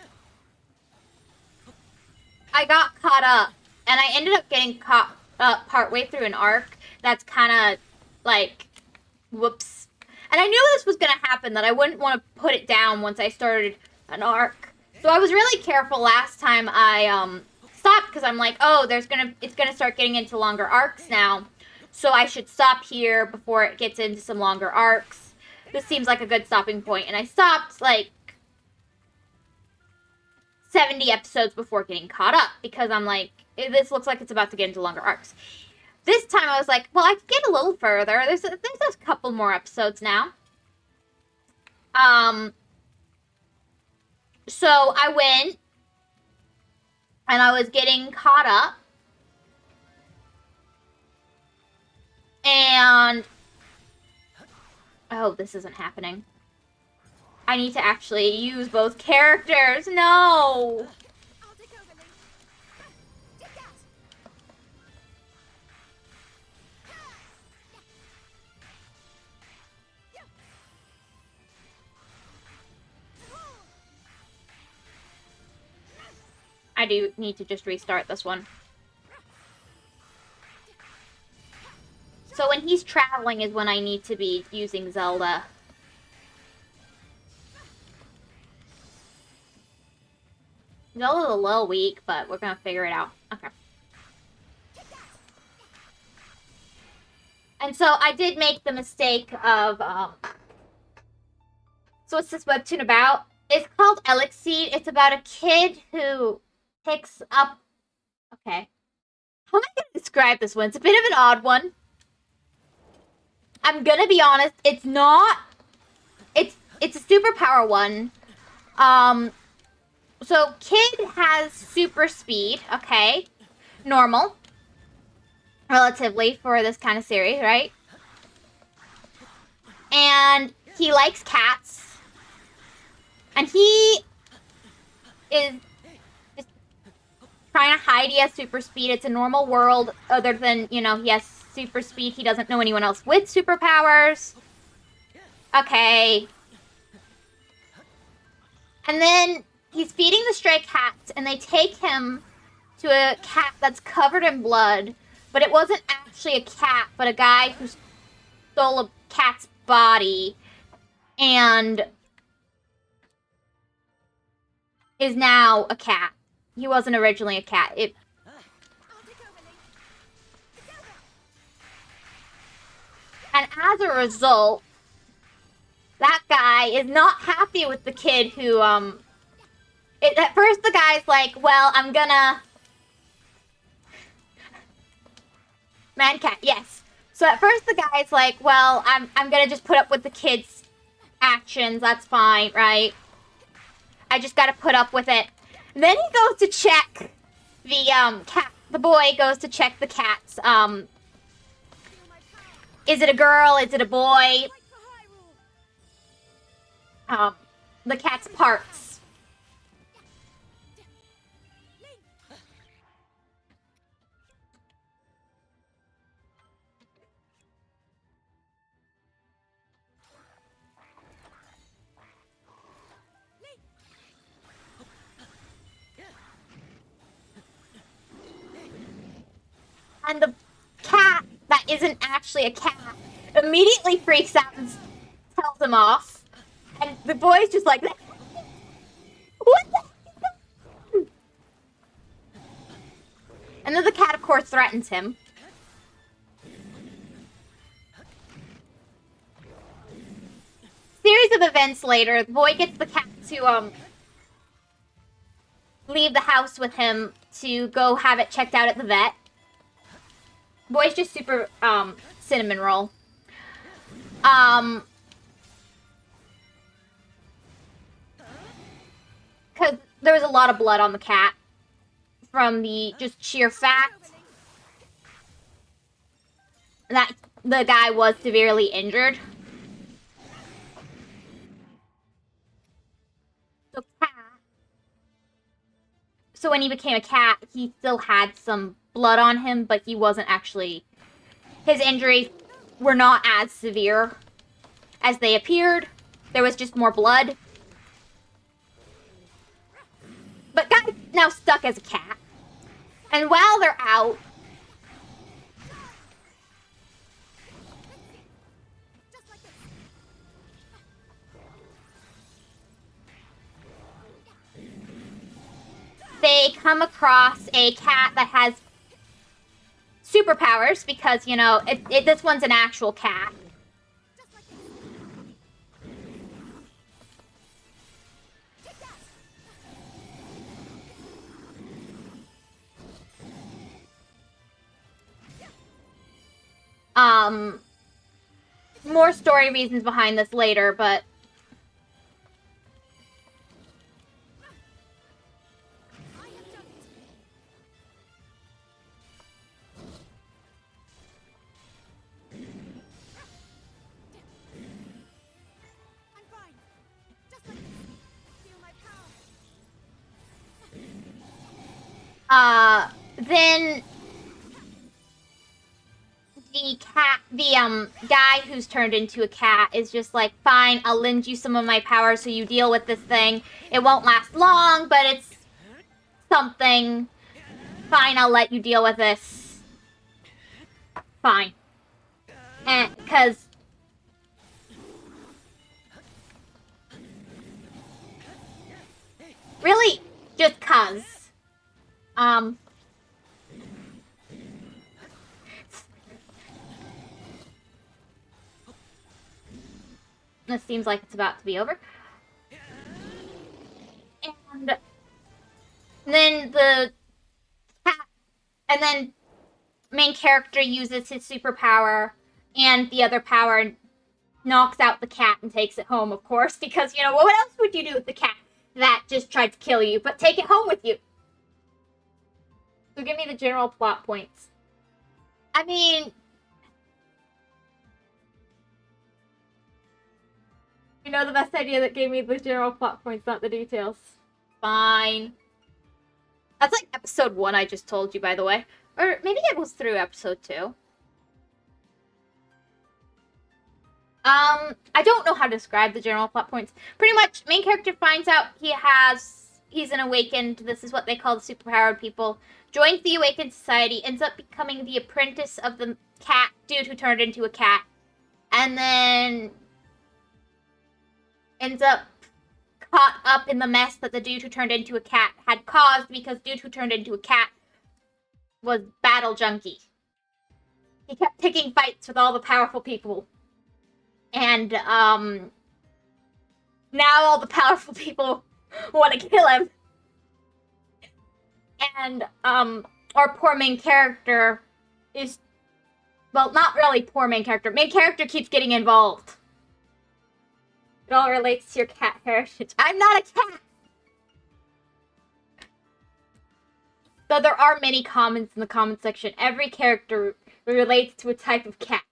I got caught up, and I ended up getting caught up partway through an arc that's kind of, like, whoops. And I knew this was going to happen, that I wouldn't want to put it down once I started an arc. So I was really careful last time I, stopped, because I'm like, oh, it's gonna start getting into longer arcs now. So I should stop here before it gets into some longer arcs. This seems like a good stopping point. And I stopped, like, 70 episodes before getting caught up, because I'm like, this looks like it's about to get into longer arcs. This time I was like, well, I could get a little further. There's a couple more episodes now. So I went, and I was getting caught up. And... oh, this isn't happening. I need to actually use both characters. No! I'll take over, Link. Take that. I do need to just restart this one. So when he's traveling is when I need to be using Zelda. Zelda's a little weak, but we're gonna figure it out. Okay. And so I did make the mistake of, so what's this webtoon about? It's called Elixir. It's about a kid who picks up. Okay. How am I going to describe this one? It's a bit of an odd one. I'm gonna be honest. It's not. It's a superpower one. Um. So kid has super speed. Okay. Normal. Relatively for this kind of series, right? And he likes cats. And he is just trying to hide he has super speed. It's a normal world, other than, you know, he has super speed. He doesn't know anyone else with superpowers. Okay. And then he's feeding the stray cats, and they take him to a cat that's covered in blood. But it wasn't actually a cat, but a guy who stole a cat's body and is now a cat. He wasn't originally a cat. And as a result, that guy is not happy with the kid who, at first the guy's like, well, I'm gonna... Man cat, yes. So at first the guy's like, well, I'm gonna just put up with the kid's actions, that's fine, right? I just gotta put up with it. And then he goes to check the, cat. The boy goes to check the cat's, is it a girl? Is it a boy? The cat's parts. And the cat that isn't actually a cat immediately freaks out and tells him off. And the boy's just like, what the? And then the cat, of course, threatens him. Series of events later, the boy gets the cat to leave the house with him to go have it checked out at the vet. Boy's just super cinnamon roll. Because there was a lot of blood on the cat from the just sheer fact that the guy was severely injured. So when he became a cat, he still had some blood on him, but he wasn't actually... His injuries were not as severe as they appeared. There was just more blood. But guy's now stuck as a cat. And while they're out... They come across a cat that has superpowers because, you know, this one's an actual cat. More story reasons behind this later, but... Then the guy who's turned into a cat is just like, fine, I'll lend you some of my powers so you deal with this thing. It won't last long, but it's something. Fine, I'll let you deal with this. Fine. And, cause... Really, just cause. This seems like it's about to be over. And then the cat, and then main character uses his superpower and the other power and knocks out the cat and takes it home, of course, because, you know, what else would you do with the cat that just tried to kill you, but take it home with you? So give me the general plot points. I mean, you know, the best idea that gave me the general plot points, not the details. Fine. That's like episode 1 I just told you, by the way. Or maybe it was through episode 2. I don't know how to describe the general plot points. Pretty much, main character finds out he's an awakened, this is what they call the superpowered people, joins the awakened society, ends up becoming the apprentice of the cat dude who turned into a cat, and then ends up caught up in the mess that the dude who turned into a cat had caused because dude who turned into a cat was battle junkie. He kept picking fights with all the powerful people. And, now all the powerful people want to kill him. And, our poor main character is, well, not really poor main character. Main character keeps getting involved. It all relates to your cat heritage. I'm not a cat! Though there are many comments in the comment section. Every character relates to a type of cat.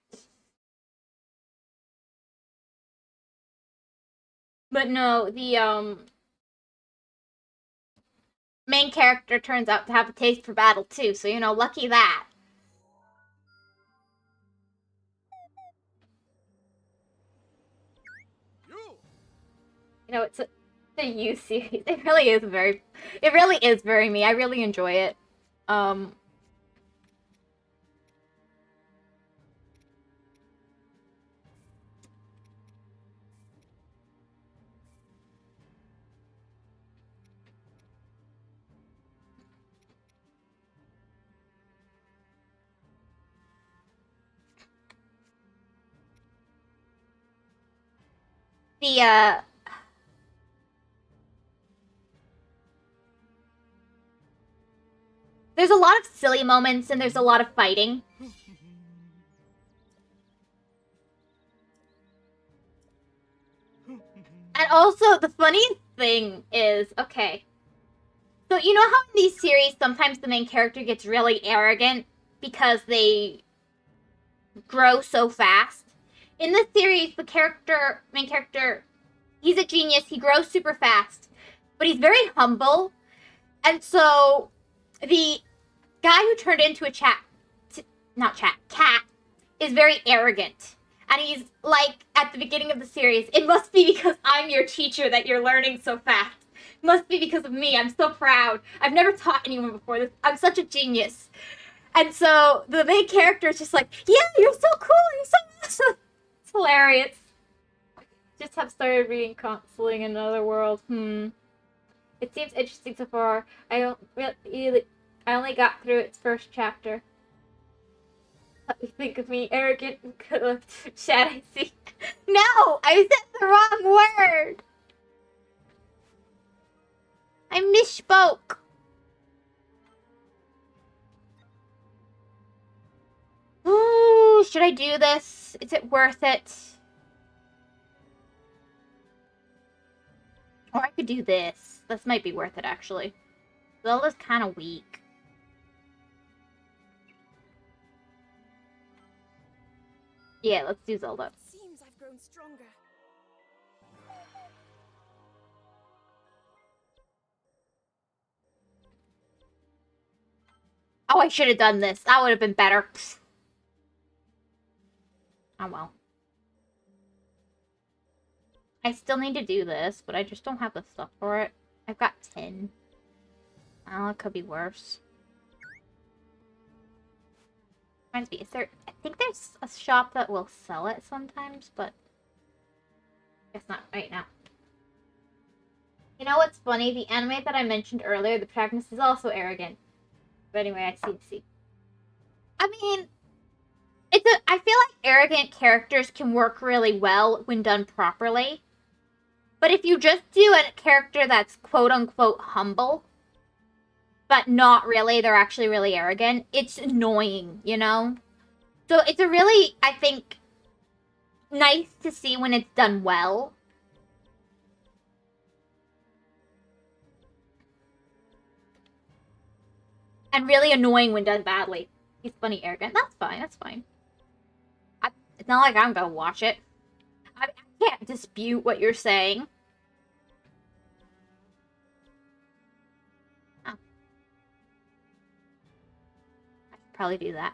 But no, the, main character turns out to have a taste for battle too, so, you know, lucky that. You know, it's a U series. It really is very me. I really enjoy it. The, there's a lot of silly moments and there's a lot of fighting. And also, the funny thing is, okay. So, you know how in these series, sometimes the main character gets really arrogant because they grow so fast? In this series, the main character, he's a genius, he grows super fast, but he's very humble. And so, the guy who turned into a cat, is very arrogant. And he's like, at the beginning of the series, it must be because I'm your teacher that you're learning so fast. It must be because of me. I'm so proud. I've never taught anyone before this. I'm such a genius. And so the main character is just like, yeah, you're so cool. You're so awesome. It's hilarious. Just have started reading Counseling in Another World. It seems interesting so far. I only got through its first chapter. Let me think of me, arrogant and chat I see. No! I said the wrong word! I misspoke! Ooh, should I do this? Is it worth it? Or I could do this. This might be worth it, actually. Zelda's kind of weak. Yeah, let's do Zelda. Seems I've grown stronger. Oh, I should have done this. That would have been better. Oh well. I still need to do this, but I just don't have the stuff for it. I've got 10. Oh, it could be worse. Reminds me, I think there's a shop that will sell it sometimes, but I guess not right now. You know what's funny? The anime that I mentioned earlier, the protagonist is also arrogant. But anyway, I see. I mean, I feel like arrogant characters can work really well when done properly. But if you just do a character that's quote-unquote humble, but not really, they're actually really arrogant, it's annoying, you know? So it's a really, I think, nice to see when it's done well. And really annoying when done badly. He's funny, arrogant. That's fine, that's fine. It's not like I'm gonna watch it. I can't dispute what you're saying. Oh. I should probably do that.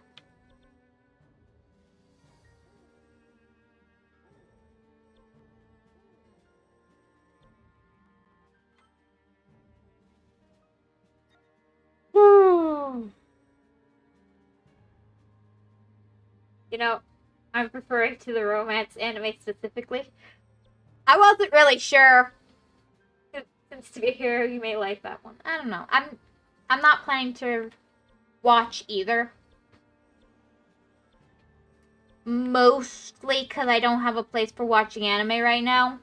You know, I'm referring to the romance anime specifically. I wasn't really sure. Since to be here, you may like that one. I don't know. I'm not planning to watch either. Mostly because I don't have a place for watching anime right now.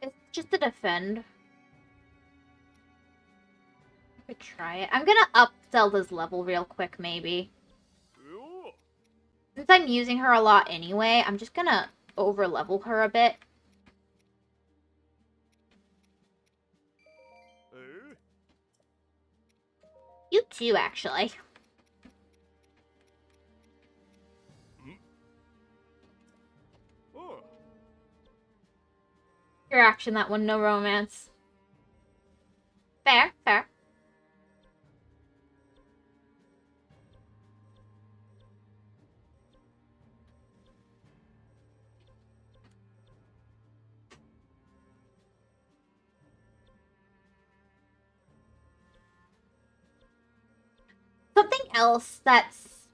It's just a defend. I could try it. I'm gonna up Zelda's level real quick, maybe. Since I'm using her a lot anyway, I'm just gonna over-level her a bit. You too, actually. Your action, that one, no romance. Fair, fair. Something else that's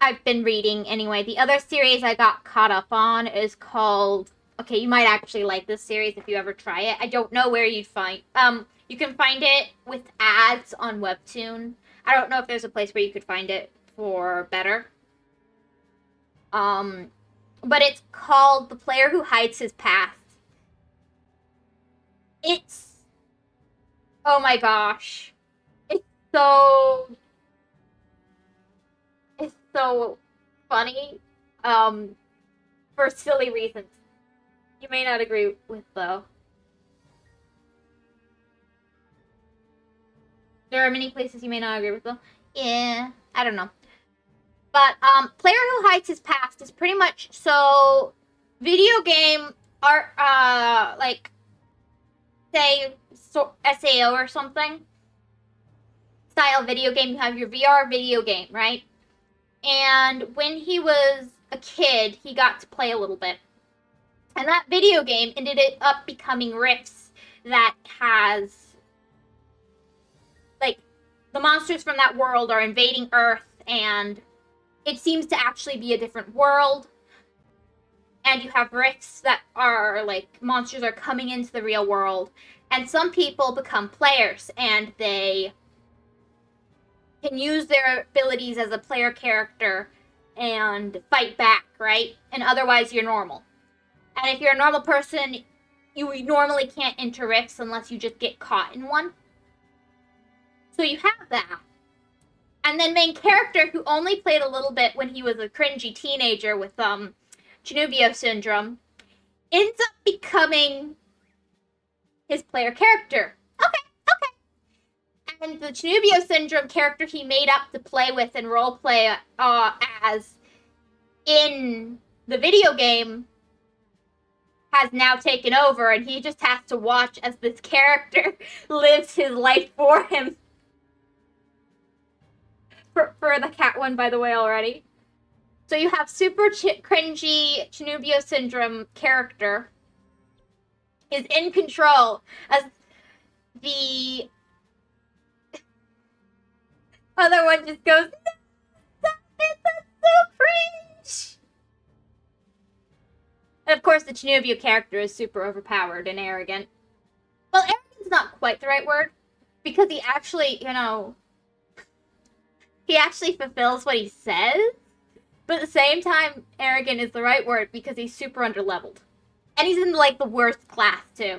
I've been reading anyway, the other series I got caught up on is called, okay, you might actually like this series if you ever try it. I don't know where you'd find, you can find it with ads on Webtoon. I don't know if there's a place where you could find it for better. But it's called The Player Who Hides His Past. It's, oh my gosh. It's so, it's so funny, for silly reasons. You may not agree with, though. There are many places you may not agree with, though. Yeah, I don't know. But, Player Who Hides His Past is pretty much, so, video game art, like, say, SAO or something, style video game, you have your VR video game, right? And when he was a kid, he got to play a little bit. And that video game ended up becoming Rifts that has, like, the monsters from that world are invading Earth, and it seems to actually be a different world. And you have rifts that are, like, monsters are coming into the real world. And some people become players, and they can use their abilities as a player character and fight back, right? And otherwise, you're normal. And if you're a normal person, you normally can't enter rifts unless you just get caught in one. So you have that. And then main character, who only played a little bit when he was a cringy teenager with Chinubio syndrome, ends up becoming his player character. Okay. And the Chinubio syndrome character he made up to play with and roleplay as in the video game has now taken over, and he just has to watch as this character lives his life for him. For the cat one, by the way, already. So you have super cringy Chinubio syndrome character is in control as the Other one just goes, no, stop it, that's so cringe. And of course, the Chinubio character is super overpowered and arrogant. Well, arrogant's not quite the right word, because he actually, he actually fulfills what he says. But at the same time, arrogant is the right word because he's super underleveled. And he's in, like, the worst class, too.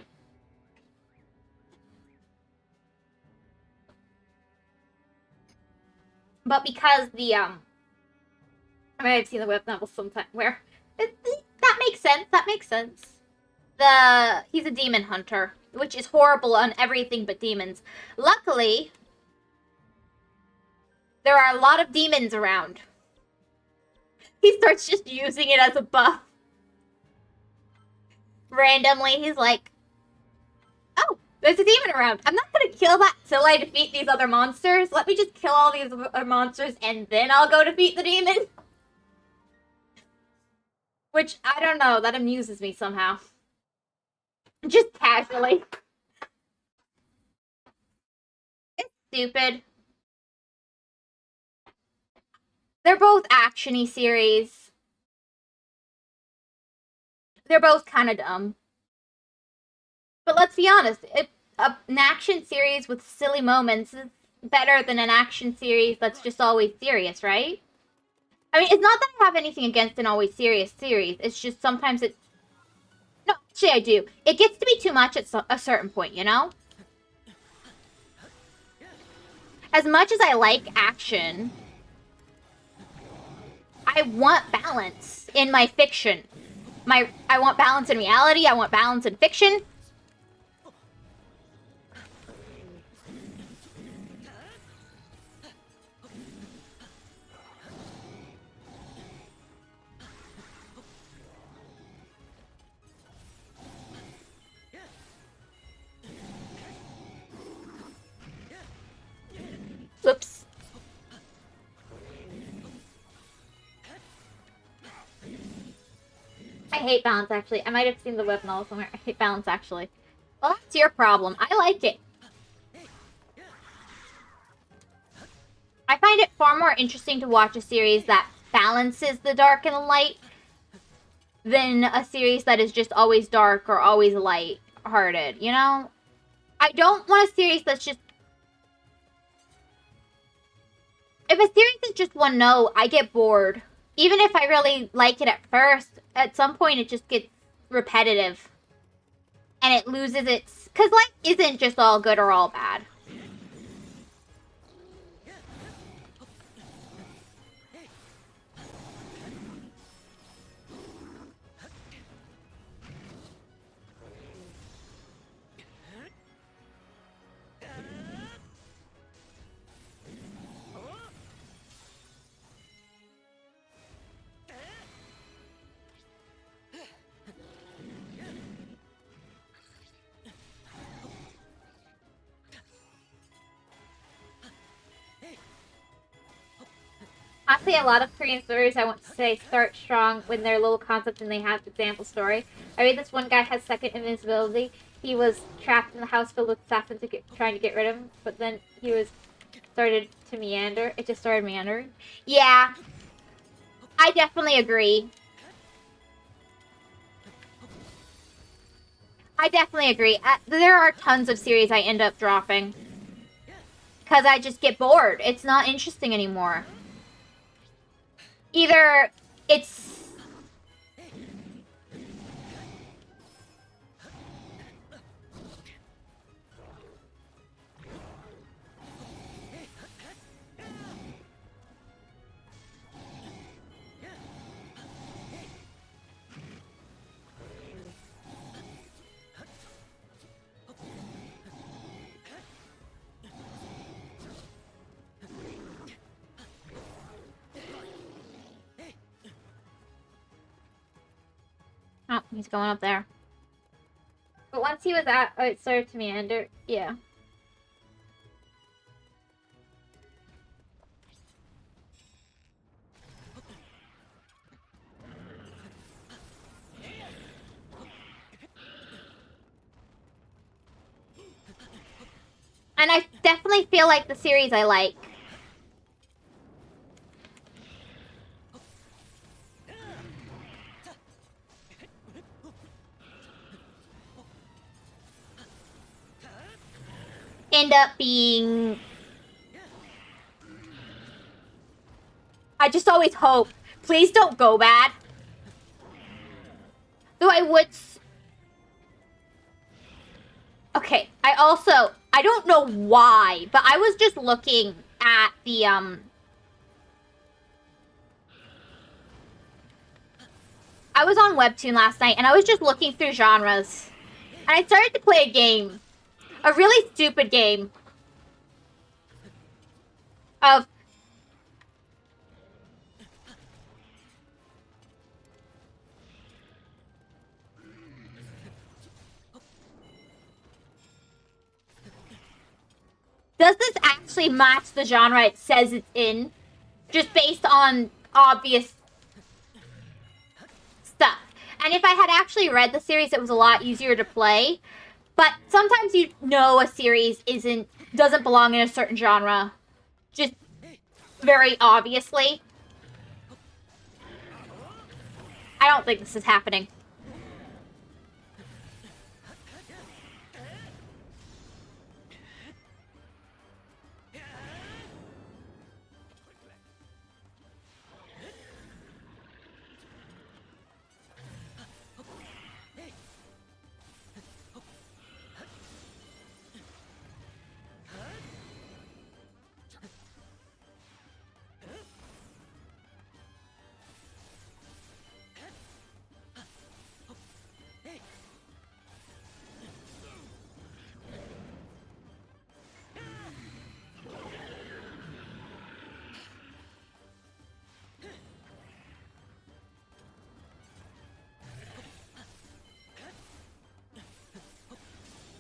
But because I might have seen the web novel sometime where that makes sense. That makes sense. He's a demon hunter, which is horrible on everything but demons. Luckily, there are a lot of demons around. He starts just using it as a buff. Randomly, he's like, "Oh, there's a demon around. I'm not gonna kill that till I defeat these other monsters. Let me just kill all these other monsters and then I'll go defeat the demon." Which, I don't know, that amuses me somehow. Just casually. It's stupid. They're both action-y series. They're both kind of dumb. But let's be honest, an action series with silly moments is better than an action series that's just always serious, right? I mean, it's not that I have anything against an always serious series. It's just sometimes it... No, actually I do. It gets to be too much at a certain point, you know? As much as I like action, I want balance in my fiction. I want balance in reality, I want balance in fiction. Oops. I hate balance, actually. I might have seen the web novel somewhere. I hate balance, actually. Well, that's your problem. I like it. I find it far more interesting to watch a series that balances the dark and the light than a series that is just always dark or always light-hearted, you know? I don't want a series that's just... If a series is just one note, I get bored. Even if I really like it at first, at some point it just gets repetitive. And it loses its... Because life isn't just all good or all bad. Honestly, a lot of Korean stories, I want to say, start strong when they're little concept and they have example story. I read this one guy has second invincibility. He was trapped in the house filled with assassins trying to get rid of him, but then he started to meander. It just started meandering. Yeah, I definitely agree. I definitely agree. There are tons of series I end up dropping. Because I just get bored. It's not interesting anymore. Either it's... Oh, he's going up there. But once he was at... Oh, it started to meander. Yeah. And I definitely feel like the series I like. end up being... I just always hope. Please don't go bad. Though I would... Okay, I don't know why, but I was just looking at the, I was on Webtoon last night, and I was just looking through genres. And I started to play a game. A really stupid game. Of... Does this actually match the genre it says it's in? Just based on obvious stuff. And if I had actually read the series, it was a lot easier to play. But sometimes you know a series doesn't belong in a certain genre. Just very obviously. I don't think this is happening.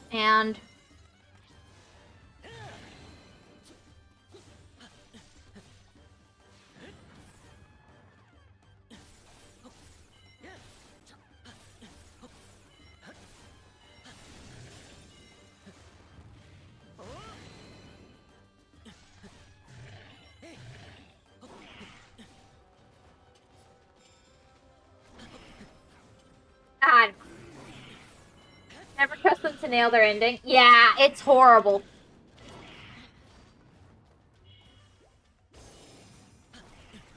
And... God. Never trust them to nail their ending. Yeah, it's horrible.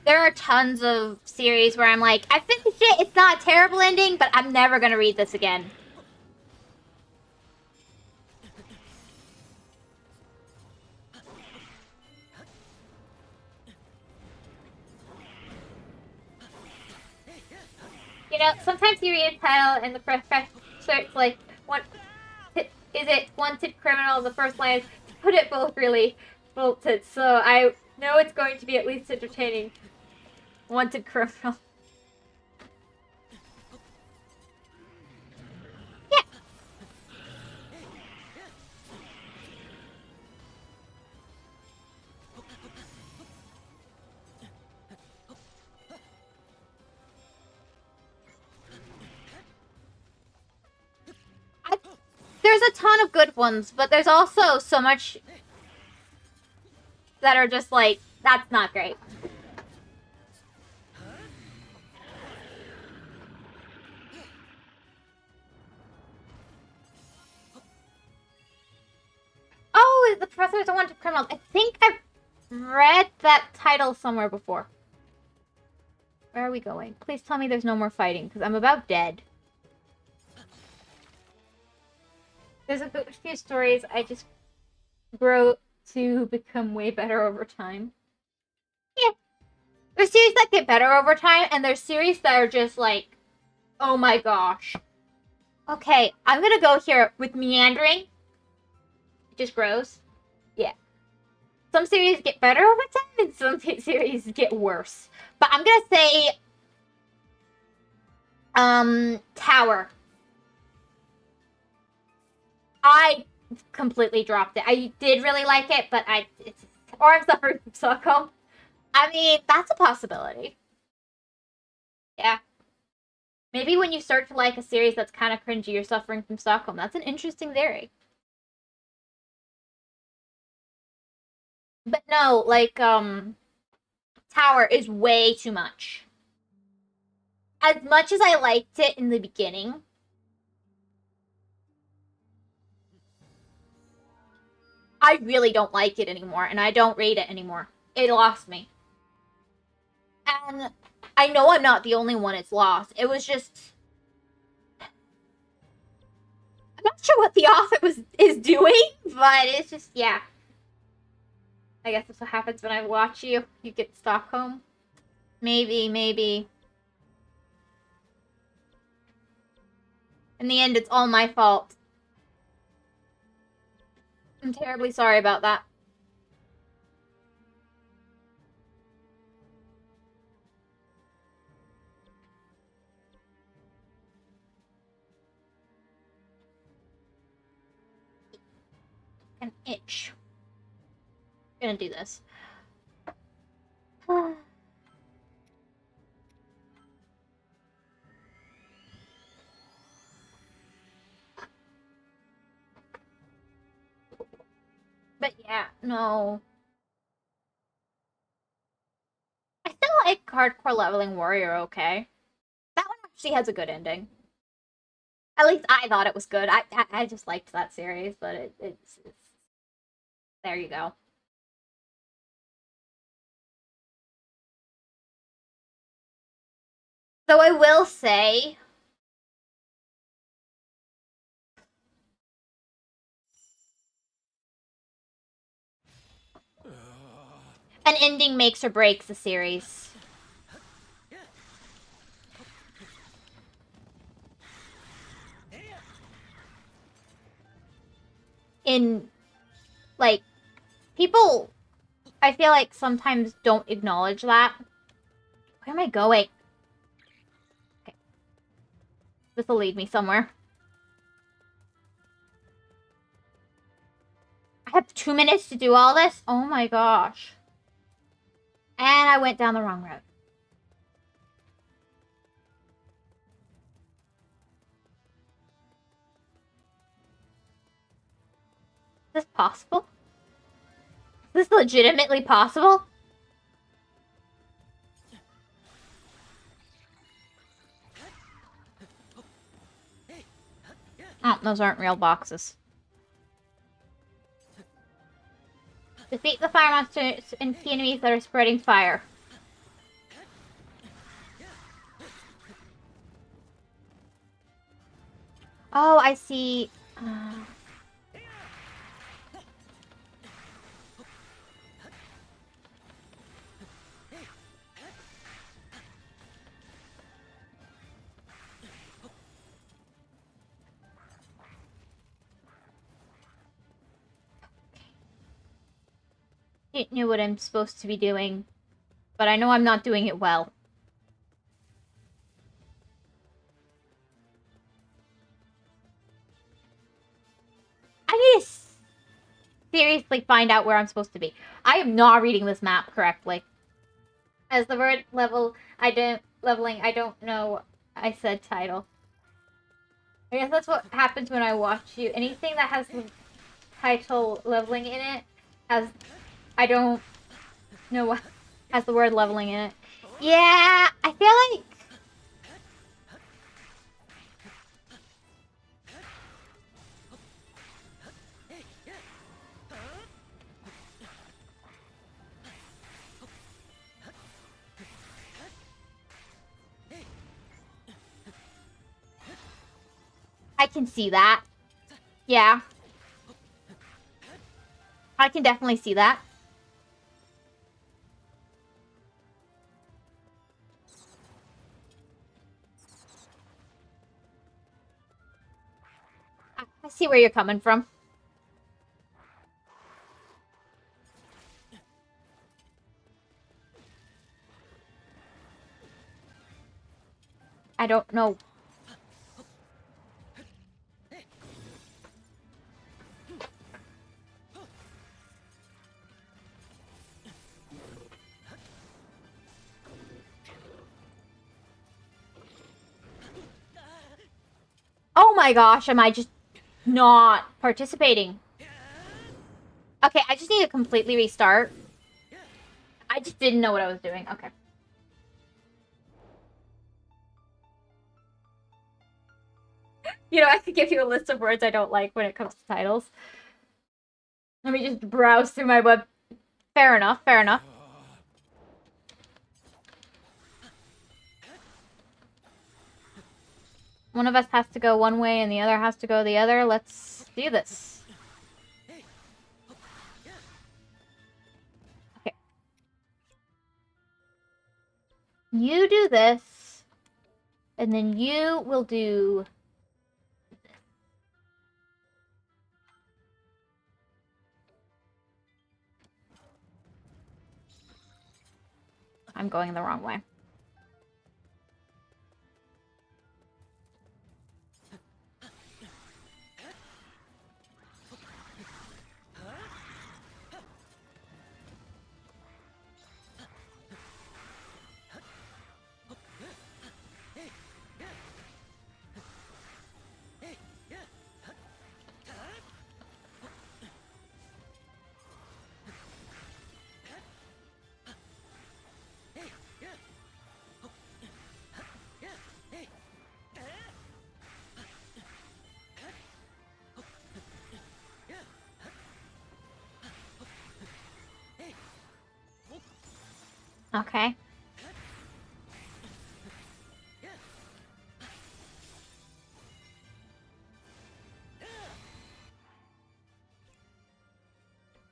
There are tons of series where I'm like, I finished it, it's not a terrible ending, but I'm never gonna read this again. You know, sometimes you read a title and the professor starts like, is it wanted criminal? The first line is, to put it both really bolted, so I know it's going to be at least entertaining. Wanted criminal. Yeah. There's a ton of good ones, but there's also so much that are just like, that's not great. Oh, the professor's a wanted criminal. I think I've read that title somewhere before. Where are we going? Please tell me there's no more fighting, because I'm about dead. There's a few stories I just grow to become way better over time. Yeah. There's series that get better over time, and there's series that are just like, oh my gosh. Okay, I'm gonna go here with meandering. It just grows. Yeah. Some series get better over time, and some series get worse. But I'm gonna say, Tower. I completely dropped it. I did really like it, but or I'm suffering from Stockholm. I mean, that's a possibility. Yeah. Maybe when you start to like a series that's kind of cringy, you're suffering from Stockholm. That's an interesting theory. But no, like, Tower is way too much. As much as I liked it in the beginning, I really don't like it anymore, and I don't rate it anymore. It lost me. And I know I'm not the only one it's lost. It was just... I'm not sure what the author is doing, but it's just, yeah. I guess that's what happens when I watch you. You get Stockholm. Maybe. In the end, it's all my fault. I'm terribly sorry about that. An itch. I'm gonna do this. But yeah, no. I still like Hardcore Leveling Warrior okay. That one actually has a good ending. At least I thought it was good. I just liked that series, but it's there you go. Though I will say, an ending makes or breaks a series. In, like, people, I feel like sometimes don't acknowledge that. Where am I going? Okay. This will lead me somewhere. I have 2 minutes to do all this? Oh my gosh. And I went down the wrong road. Is this possible? Is this legitimately possible? Oh, those aren't real boxes. Defeat the fire monsters and key enemies that are spreading fire. Oh, I see. I knew what I'm supposed to be doing, but I know I'm not doing it well. I need to seriously find out where I'm supposed to be. I am not reading this map correctly. As the word leveling, I don't know. I said title. I guess that's what happens when I watch you. Anything that has the title leveling in it I don't know what has the word leveling in it. Yeah, I feel like I can see that. Yeah. I can definitely see that. I see where you're coming from. I don't know. Oh my gosh, am I just not participating? Okay, I just need to completely restart. I just didn't know what I was doing. Okay. You know, I could give you a list of words I don't like when it comes to titles. Let me just browse through my web. Fair enough, fair enough. One of us has to go one way and the other has to go the other. Let's do this. Okay. You do this, and then you will do... I'm going the wrong way. Okay.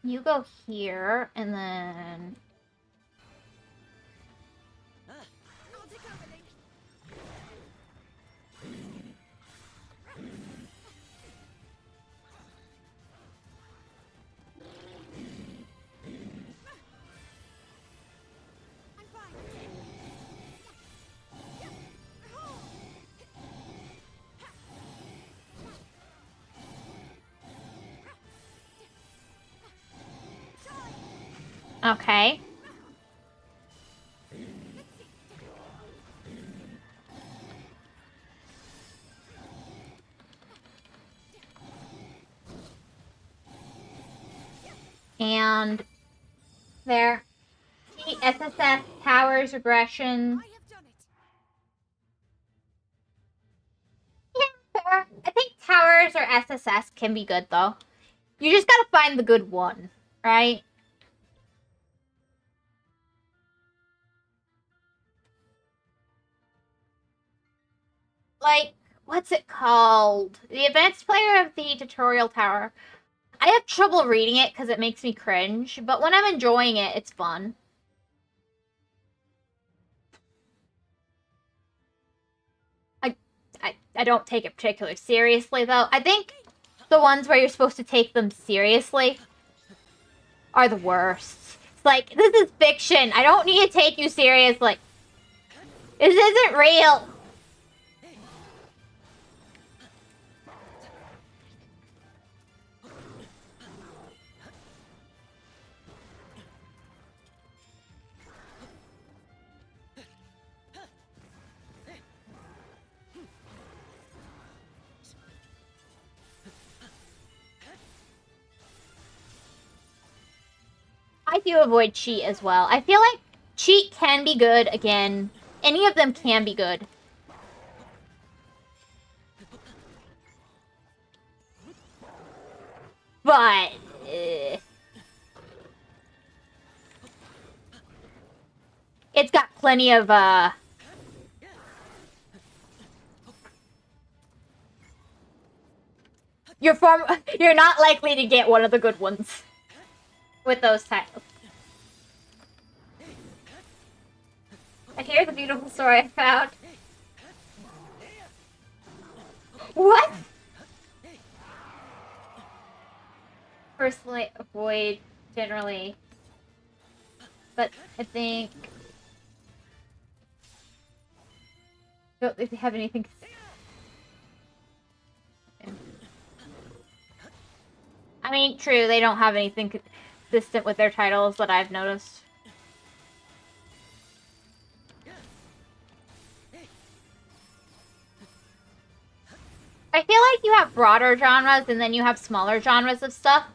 You go here, and then... I'll take over, Link. I'm fine. Okay. And there. SSS, towers, regression. I have done it. Yeah, fair. I think towers or SSS can be good, though. You just gotta find the good one, right? Like, what's it called? The advanced player of the tutorial tower. I have trouble reading it because it makes me cringe, but when I'm enjoying it, it's fun. I don't take it particularly seriously, though. I think the ones where you're supposed to take them seriously are the worst. It's like, this is fiction. I don't need to take you seriously. This isn't real. I do avoid cheat as well. I feel like cheat can be good, again. Any of them can be good. But... it's got plenty of, You're not likely to get one of the good ones with those titles. And here's a beautiful story I found. What? Personally, avoid generally. But I think... don't they have anything... I mean, true, they don't have anything consistent with their titles that I've noticed. I feel like you have broader genres and then you have smaller genres of stuff.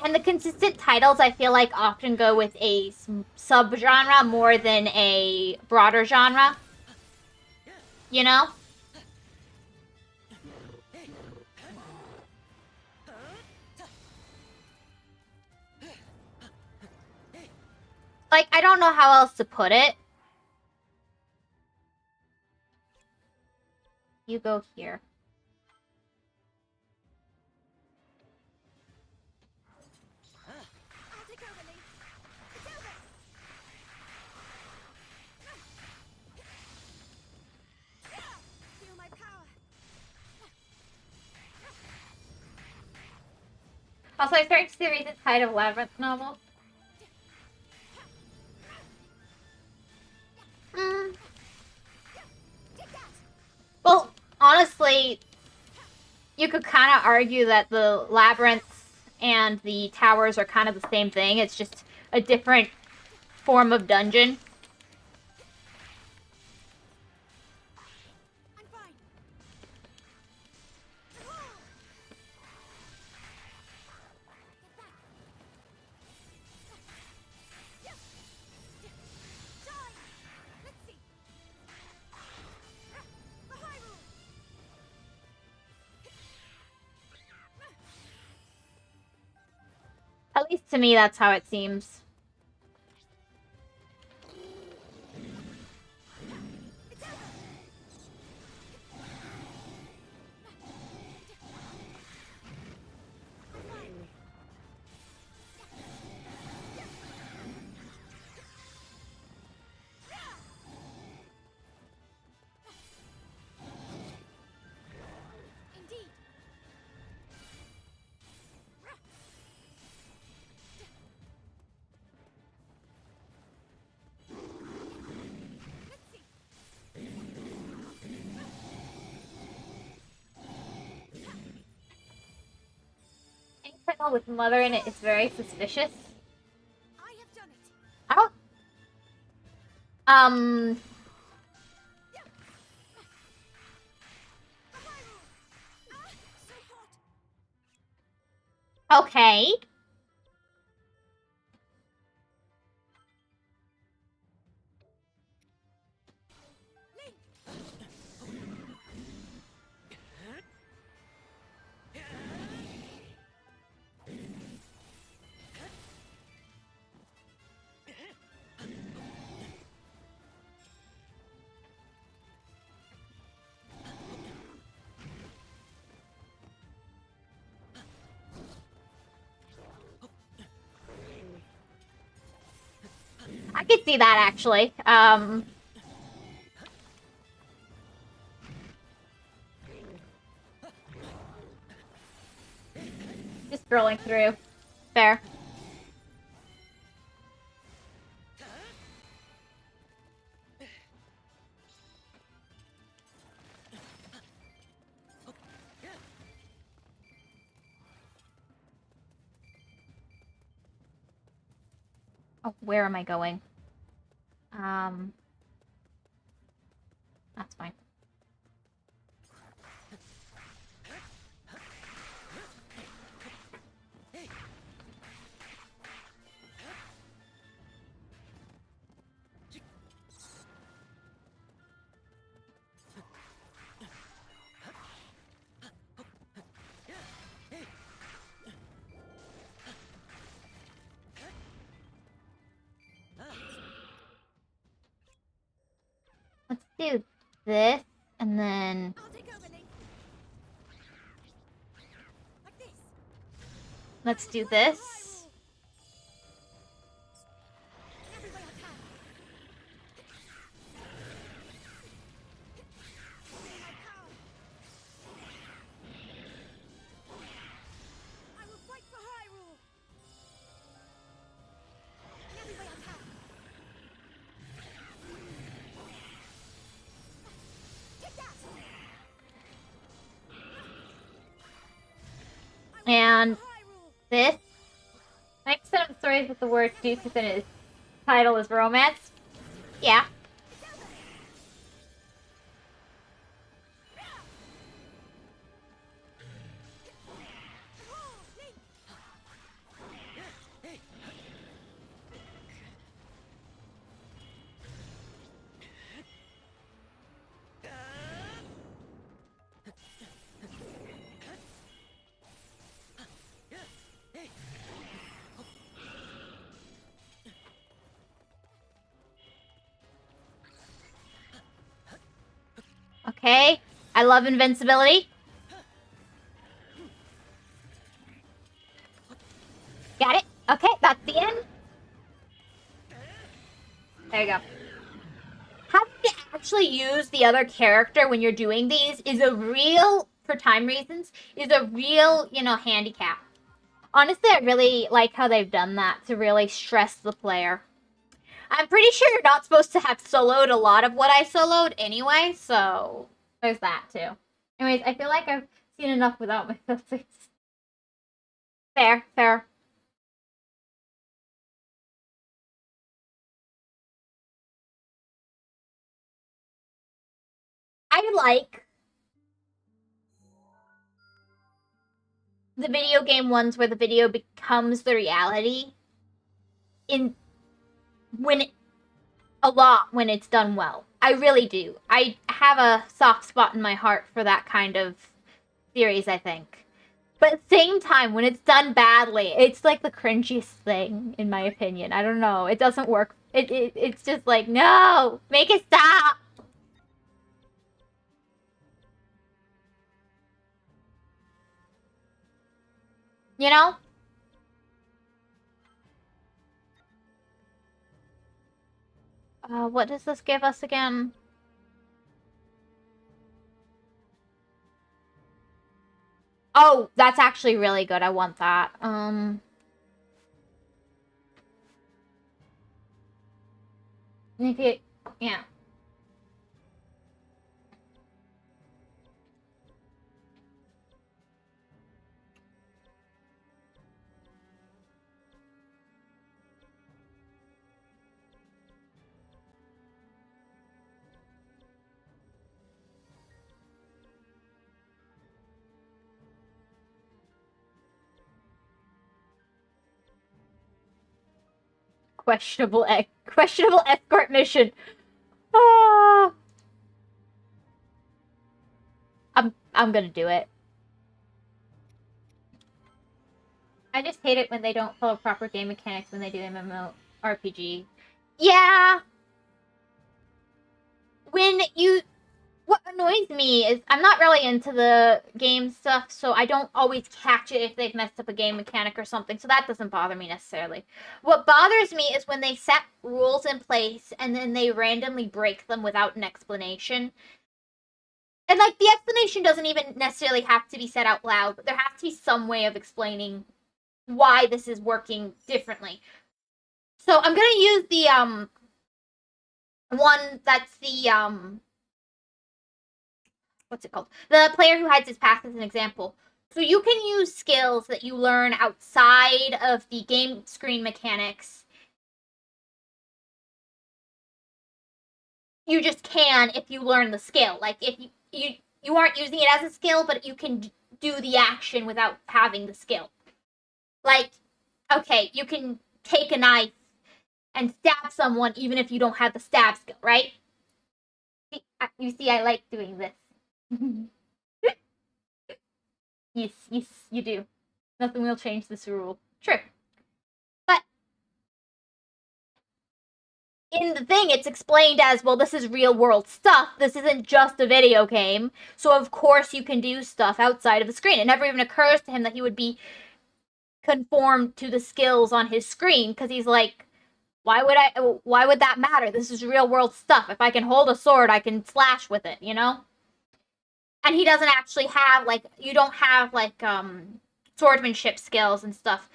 And the consistent titles, I feel like, often go with a subgenre more than a broader genre. You know? Like, I don't know how else to put it. You go here. I'll take over, Link. It's over. Feel my power. Also, I started to read the Tide of Labyrinth novel. Well, honestly, you could kind of argue that the labyrinths and the towers are kind of the same thing. It's just a different form of dungeon. I'm fine. Get back. Die. Let's see. The Hyrule. At least to me, that's how it seems. It's over. Indeed. Let's see. Any title with mother in it is very suspicious. I have done it. I don't. The Hyrule. So hot. Okay. Link. I could see that, actually. Just scrolling through. Fair. Oh, where am I going? That's fine. Let's do this, and then... I'll take over, Link. Like this. Let's do this. Every way I can. Feel my power. I will fight for Hyrule. In every way I can. Take that. And Hyrule. this. Next set of stories with the word deuce within its title is romance. Yeah. Okay. I love invincibility. Got it. Okay, that's the end. There you go. Having to actually use the other character when you're doing these is a real, for time reasons, is a real, handicap. Honestly, I really like how they've done that to really stress the player. I'm pretty sure you're not supposed to have soloed a lot of what I soloed anyway, so there's that too. Anyways, I feel like I've seen enough without my filters. Fair, fair. I like the video game ones where the video becomes the reality in when a lot when it's done well. I really do. I have a soft spot in my heart for that kind of series, I think. But at the same time, when it's done badly, it's like the cringiest thing, in my opinion. I don't know. It doesn't work. It's just like, no! Make it stop! You know? What does this give us again? Oh, that's actually really good. I want that. If you, yeah. Questionable escort mission. Ah, I'm gonna do it. I just hate it when they don't follow proper game mechanics when they do MMORPG. Yeah, when you what annoys me is I'm not really into the game stuff, so I don't always catch it if they've messed up a game mechanic or something, so that doesn't bother me necessarily. What bothers me is when they set rules in place and then they randomly break them without an explanation. And like the explanation doesn't even necessarily have to be said out loud, but there has to be some way of explaining why this is working differently. So I'm gonna use the one that's the what's it called? The player who hides his past as an example. So you can use skills that you learn outside of the game screen mechanics. You just can if you learn the skill. Like if you aren't using it as a skill, but you can do the action without having the skill. Like, okay, you can take a knife and stab someone even if you don't have the stab skill, right? You see, I like doing this. Yes, yes, you do. Nothing will change this rule. True. But in the thing, it's explained as, well, this is real world stuff. This isn't just a video game. So, of course, you can do stuff outside of the screen. It never even occurs to him that he would be conformed to the skills on his screen because he's like, why would that matter? This is real world stuff. If I can hold a sword, I can slash with it, you know? And he doesn't actually have, like, you don't have, like, swordmanship skills and stuff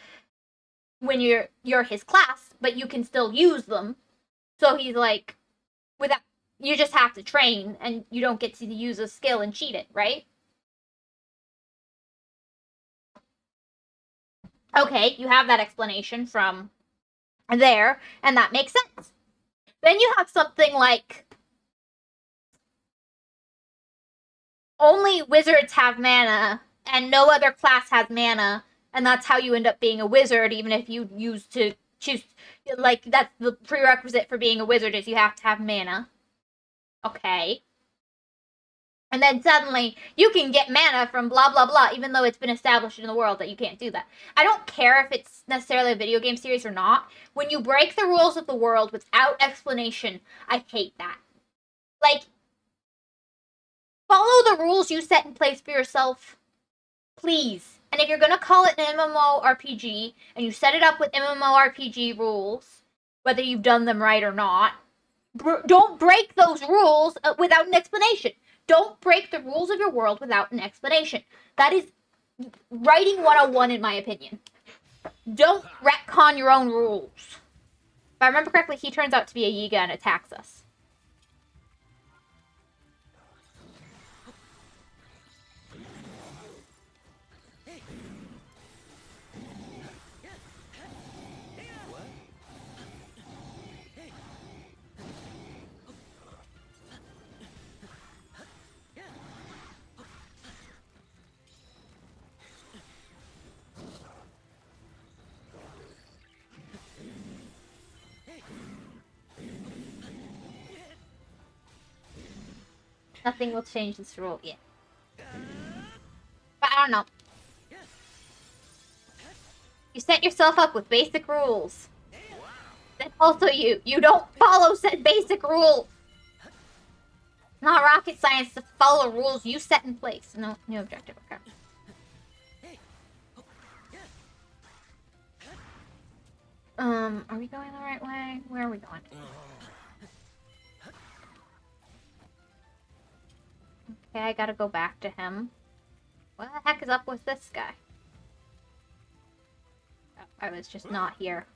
when you're his class, but you can still use them. So he's like, without you just have to train and you don't get to use a skill and cheat it, right? Okay, you have that explanation from there, and that makes sense. Then you have something like only wizards have mana and no other class has mana, and that's how you end up being a wizard, even if you use to choose, like, that's the prerequisite for being a wizard is you have to have mana. Okay. And then suddenly you can get mana from blah blah blah, even though it's been established in the world that you can't do that. I don't care if it's necessarily a video game series or not. When you break the rules of the world without explanation, I hate that. Like, Follow the rules you set in place for yourself. Please. And if you're gonna call it an MMORPG, and you set it up with MMORPG rules, whether you've done them right or not, don't break those rules without an explanation. Don't break the rules of your world without an explanation. That is writing 101 in my opinion. Don't retcon your own rules. If I remember correctly, he turns out to be a Yiga and attacks us. Nothing will change this rule yet. But I don't know. You set yourself up with basic rules. Then also you don't follow said basic rules. Not rocket science to follow rules you set in place. No, new objective. Okay. Are we going the right way? Where are we going? Okay, I gotta go back to him. What the heck is up with this guy? Oh, I was just not here.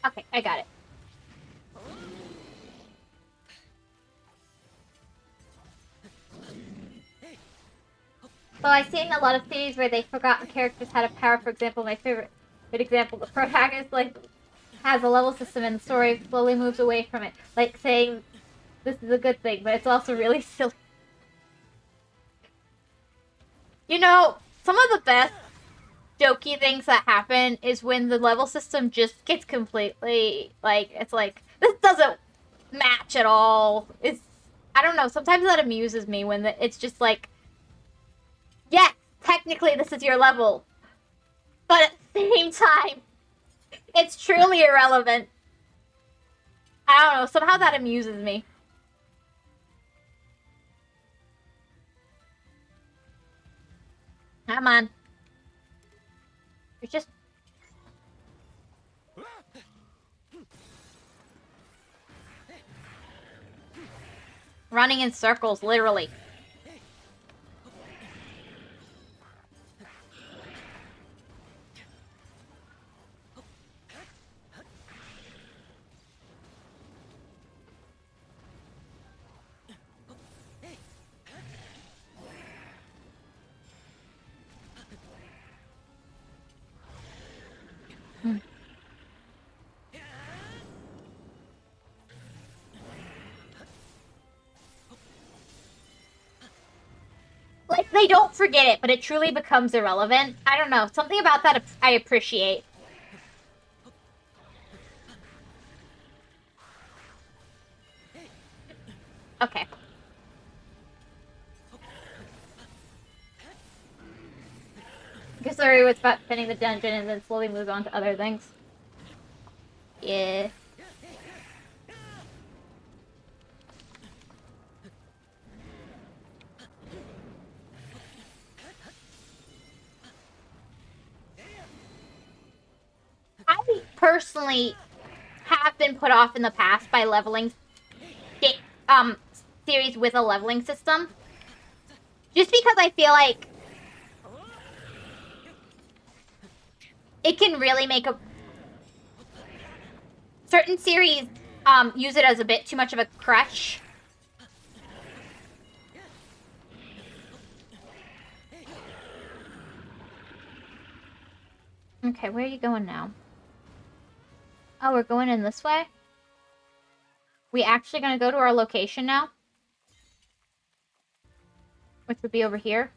Okay, I got it. So I've seen a lot of series where they've forgotten characters had a power. For example, my favorite good example, the protagonist has a level system and the story slowly moves away from it. Like saying this is a good thing, but it's also really silly. You know, some of the best jokey things that happen is when the level system just gets completely it's like this doesn't match at all. I don't know, sometimes that amuses me when it's just like, yes, technically this is your level, but at the same time it's truly irrelevant. I don't know, somehow that amuses me. Come on. You're just... running in circles, literally. Like, they don't forget it, but it truly becomes irrelevant. I don't know. Something about that I appreciate. Okay. Guess the story was about defending the dungeon and then slowly moves on to other things. Yeah. I personally have been put off in the past by leveling series with a leveling system. Just because I feel like it can really make a... Certain series use it as a bit too much of a crutch. Okay, where are you going now? Oh, we're going in this way? We actually gonna go to our location now? Which would be over here.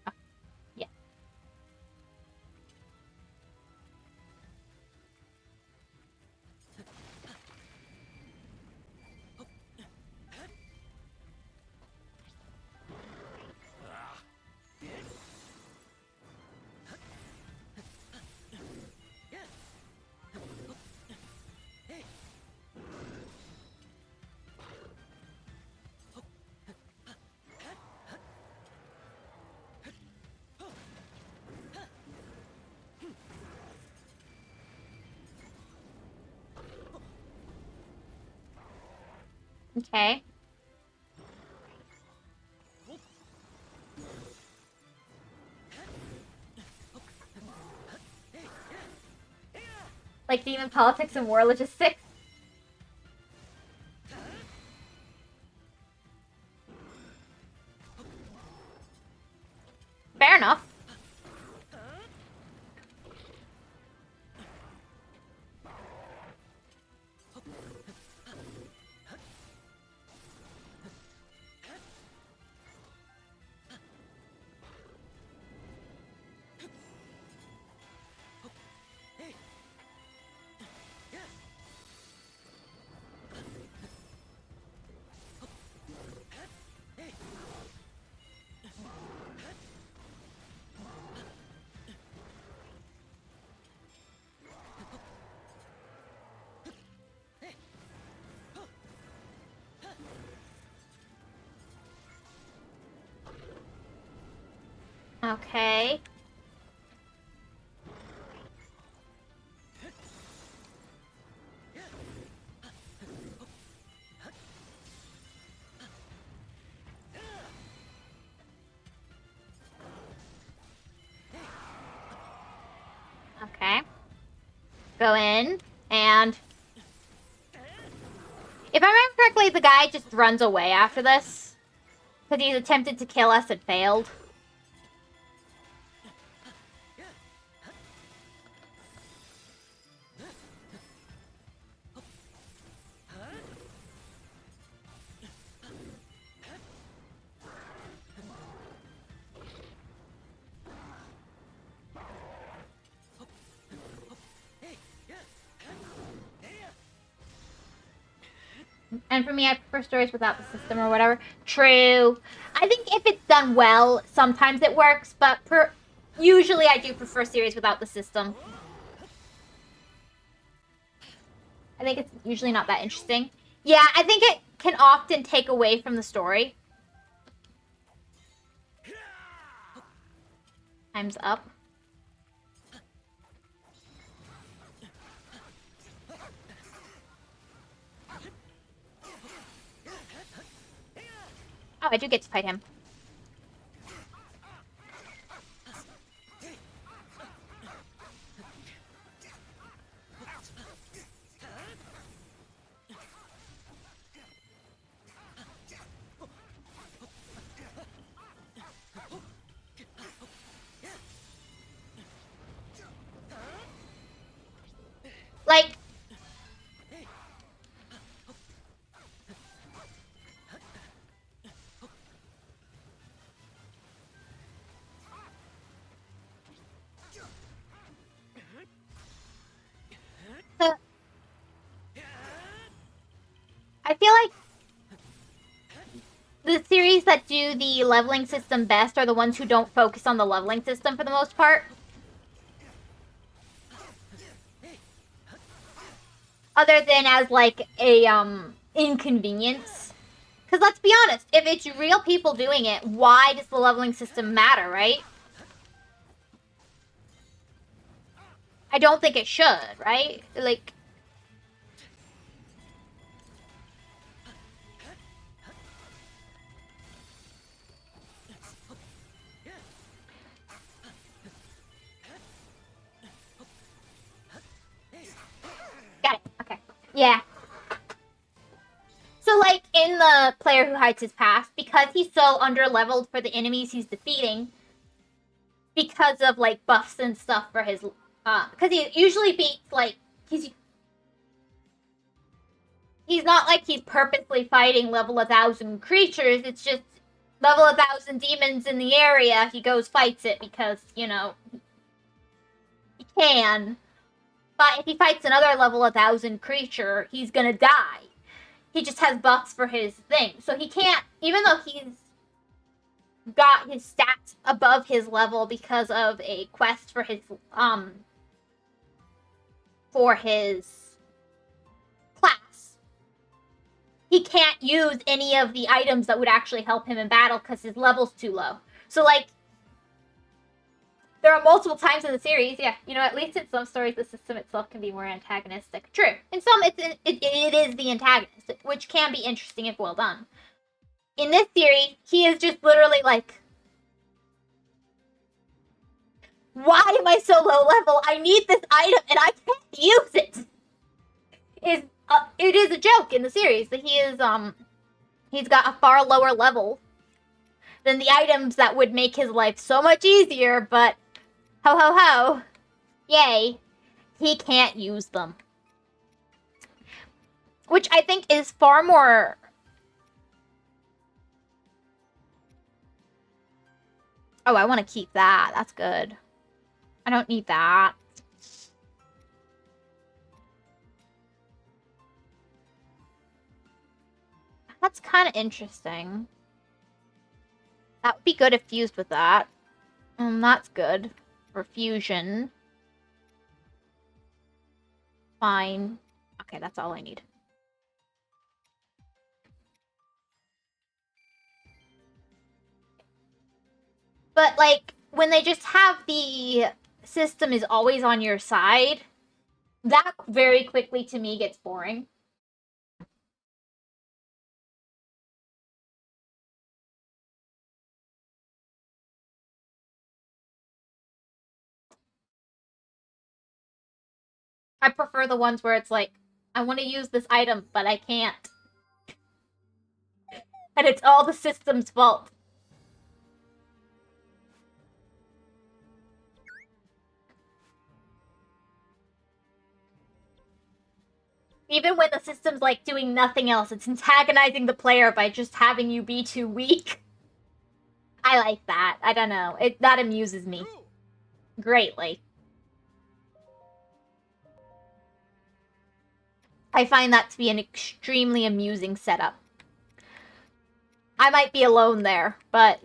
Oh, yeah. Okay. Like demon politics and war logistics. Fair enough. Okay. Okay. Go in, and... If I remember correctly, the guy just runs away after this. Because he's attempted to kill us and failed. And for me, I prefer stories without the system or whatever. True. I think if it's done well, sometimes it works, but usually I do prefer series without the system. I think it's usually not that interesting. Yeah, I think it can often take away from the story. Time's up. Oh, I do get to fight him. Like... I feel like the series that do the leveling system best are the ones who don't focus on the leveling system for the most part. Other than as, like, a, inconvenience. Because let's be honest, if it's real people doing it, why does the leveling system matter, right? I don't think it should, right? Like... Yeah. So, like, in the player who hides his past, because he's so under-leveled for the enemies he's defeating, because of, like, buffs and stuff for his, because he usually beats, like, he's not like he's purposely fighting level 1,000 creatures, it's just level 1,000 demons in the area, he goes fights it because, you know, he can. But if he fights another level 1,000 creature, he's gonna die. He just has buffs for his thing. So he can't, even though he's got his stats above his level because of a quest for his class, he can't use any of the items that would actually help him in battle because his level's too low. So, like, there are multiple times in the series, yeah, you know, at least in some stories, the system itself can be more antagonistic. True. In some, it is the antagonist, which can be interesting if well done. In this series, he is just literally like, why am I so low level? I need this item and I can't use it. It is a joke in the series that he's got a far lower level than the items that would make his life so much easier, but ho ho ho, yay, he can't use them. Which I think is far more... Oh, I want to keep that. That's good. I don't need that. That's kind of interesting. That would be good if fused with that. That's good. For fusion. Fine. Okay, that's all I need. But, like, when they just have the system is always on your side, that very quickly, to me, gets boring. I prefer the ones where it's like, I want to use this item, but I can't. And it's all the system's fault. Even when the system's like doing nothing else, it's antagonizing the player by just having you be too weak. I like that. I don't know. That amuses me greatly. I find that to be an extremely amusing setup. I might be alone there, but...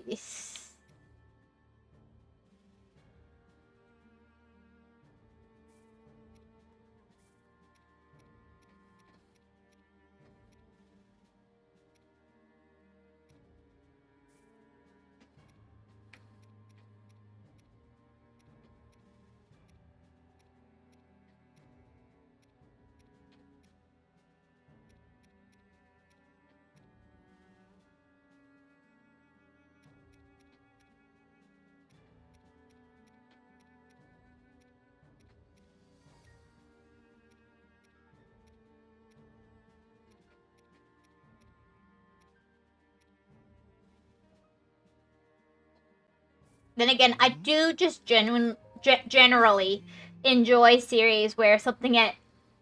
Then again, I do just generally enjoy series where something is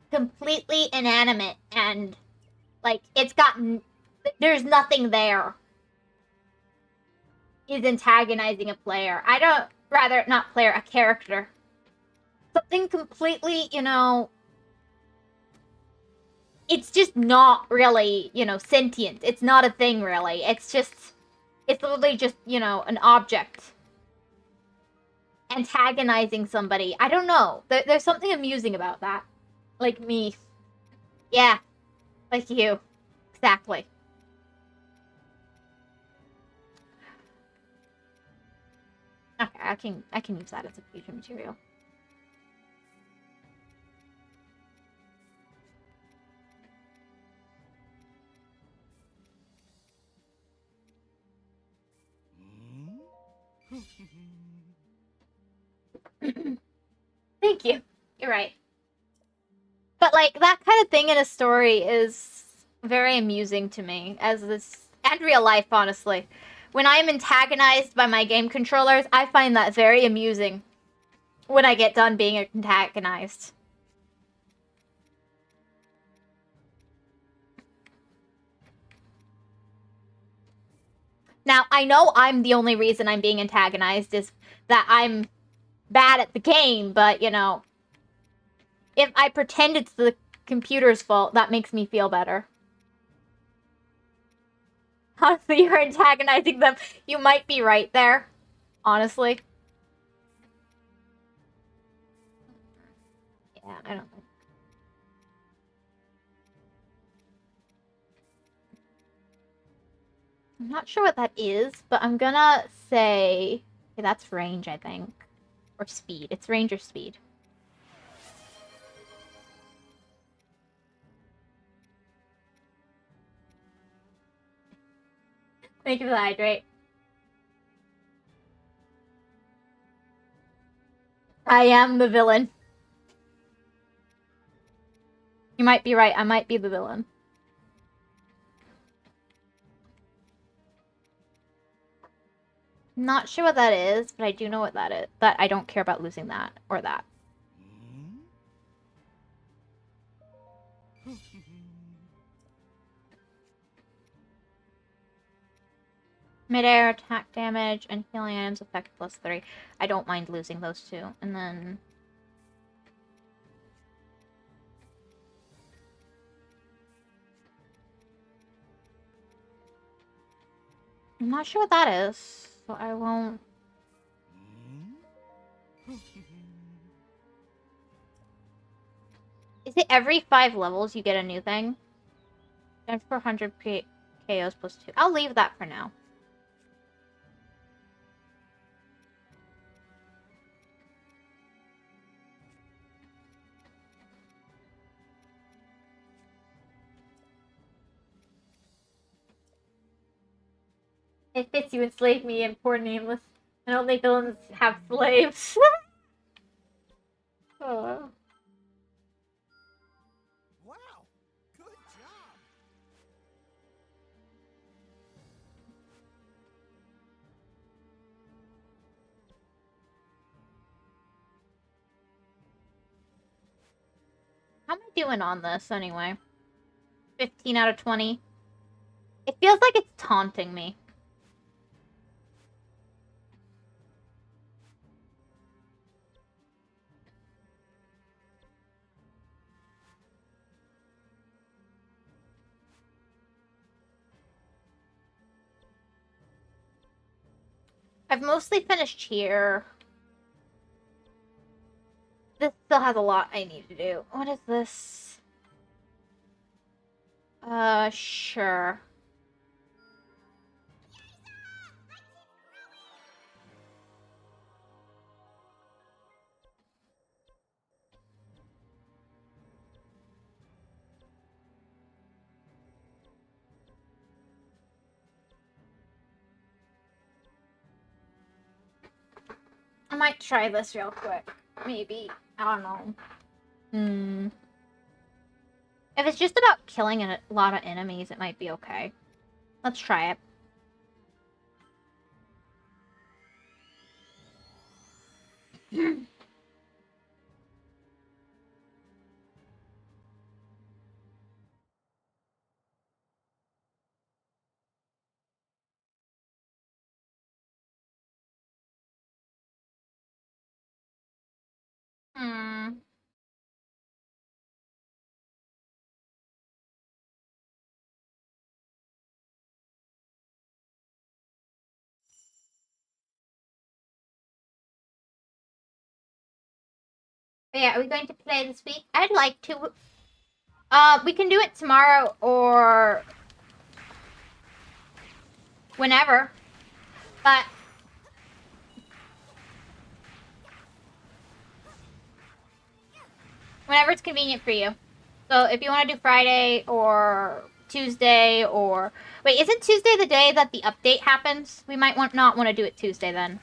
completely inanimate and, like, it's gotten... There's nothing there. Is antagonizing a player. I don't... Rather, not player, a character. Something completely, you know... It's just not really, you know, sentient. It's not a thing, really. It's just... It's literally just, you know, an object. Antagonizing somebody. I don't know. There's something amusing about that. Like me. Yeah. Like you. Exactly. Okay, I can use that as a fusion material. Thank you. You're right. But, like, that kind of thing in a story is very amusing to me, as this, and real life, honestly. When I am antagonized by my game controllers, I find that very amusing when I get done being antagonized. Now, I know I'm the only reason I'm being antagonized is that I'm bad at the game, but, you know, if I pretend it's the computer's fault, that makes me feel better. Honestly, you're antagonizing them. You might be right there. Honestly. Yeah, I don't know. I'm not sure what that is, but I'm gonna say... Okay, that's range, I think. Or speed. It's range or speed. Thank you for the hydrate. I am the villain. You might be right. I might be the villain. Not sure what that is, but I do know what that is. But I don't care about losing that or that. Midair, attack damage, and healing items effect +3. I don't mind losing those two. And then... I'm not sure what that is, so I won't... Is it every 5 levels you get a new thing? And for 100 KOs +2. I'll leave that for now. It fits you enslave me and poor nameless. I don't think villains have slaves. Oh. Wow, good job. How am I doing on this, anyway? 15 out of 20. It feels like it's taunting me. I've mostly finished here. This still has a lot I need to do. What is this? Sure. I might try this real quick. Maybe. I don't know. If it's just about killing a lot of enemies, it might be okay. Let's try it. Hmm. But yeah, are we going to play this week? I'd like to. We can do it tomorrow or whenever. But whenever it's convenient for you. So if you want to do Friday or Tuesday or... Wait, isn't Tuesday the day that the update happens? We might not want to do it Tuesday then.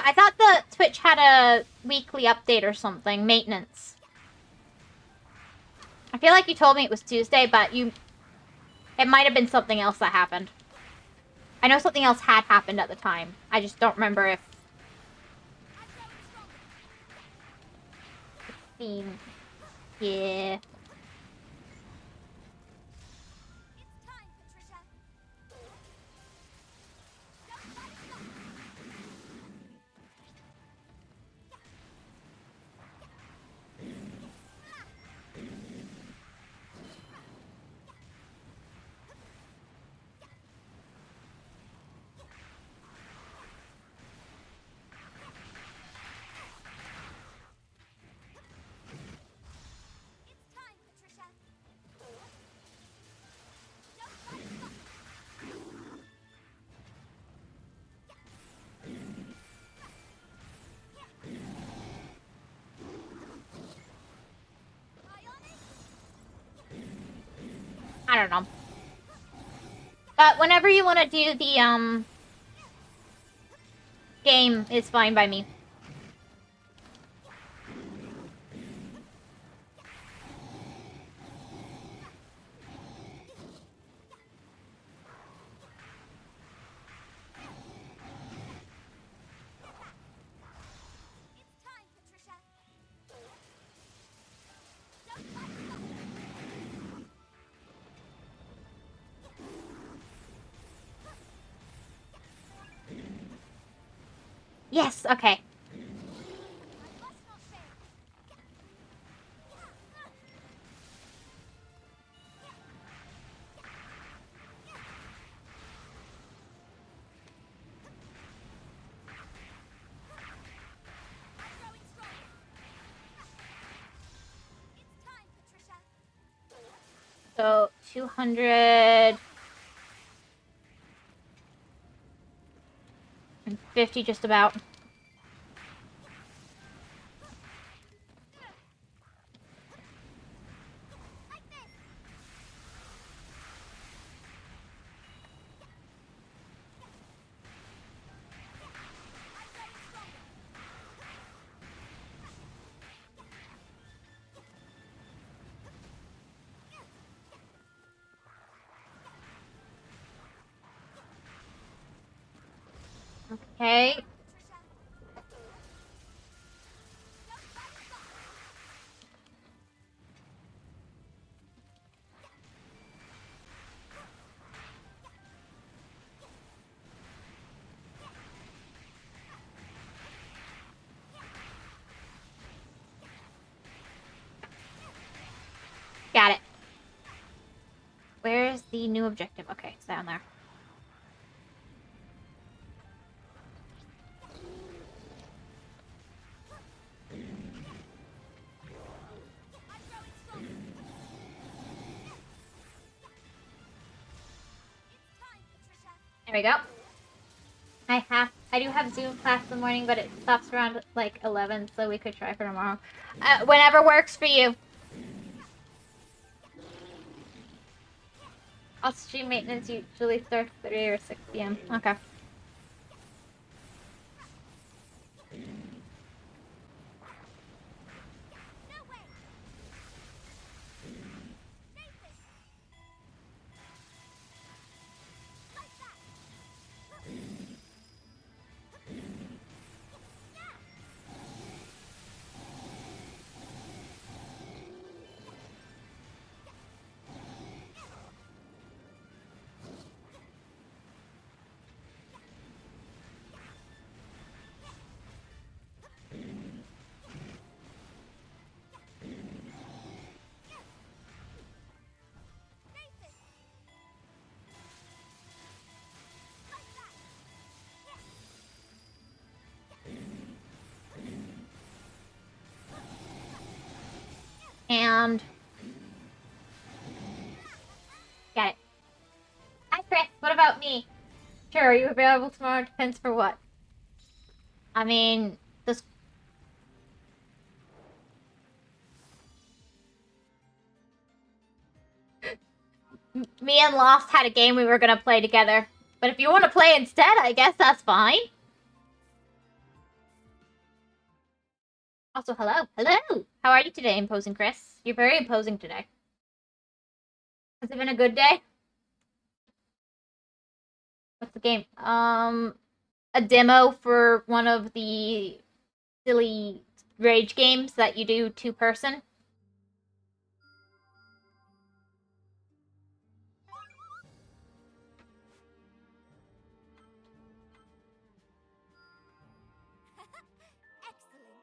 I thought the Twitch had a weekly update or something. Maintenance. I feel like you told me it was Tuesday, but it might have been something else that happened. I know something else had happened at the time. I just don't remember if... Yeah. I don't know. But whenever you want to do the, game is fine by me. Yes, okay. So, 250 just about. Okay. Got it. Where's the new objective? Okay, it's down there. There we go. I do have Zoom class in the morning, but it stops around like 11, so we could try for tomorrow. Whenever works for you. I'll stream maintenance usually starts 3 or 6 p.m. Okay. And got it. Hi, Chris. What about me? Sure, are you available tomorrow? Depends for what. I mean, this. Me and Lost had a game we were gonna play together. But if you want to play instead, I guess that's fine. Also, hello. Hello! How are you today, Imposing Chris? You're very imposing today. Has it been a good day? What's the game? A demo for one of the silly rage games that you do two-person. Excellent.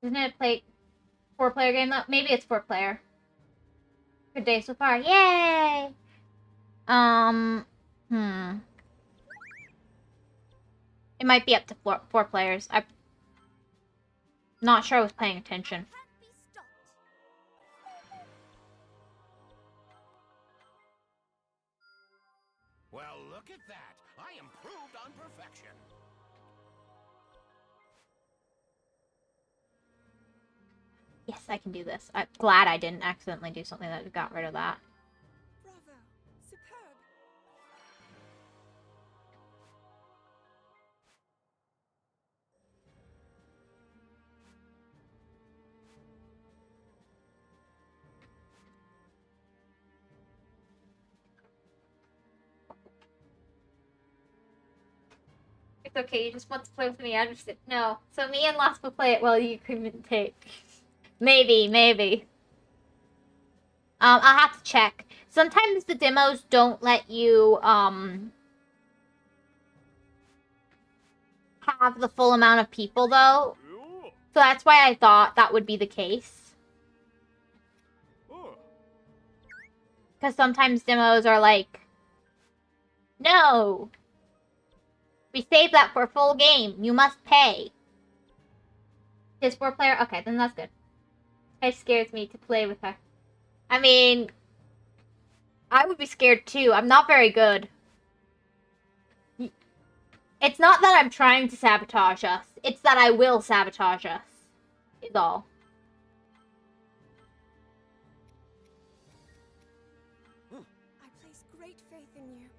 Isn't it a four-player game though? Maybe it's four-player. Good day so far. Yay! Hmm. It might be up to four players. I'm not sure I was paying attention. Can't be stopped. Well, look at that. I improved on perfection. Yes, I can do this. I'm glad I didn't accidentally do something that got rid of that. Bravo. Superb. It's okay, you just want to play with me. I just no. So me and Lost will play it while you commentate. Maybe. I'll have to check. Sometimes the demos don't let you have the full amount of people though. So that's why I thought that would be the case. Because sometimes demos are like, no, we saved that for a full game. You must pay. Is four-player? Okay, then that's good. It scares me to play with her. I mean, I would be scared too. I'm not very good. It's not that I'm trying to sabotage us. It's that I will sabotage us. Is all. I place great faith in you.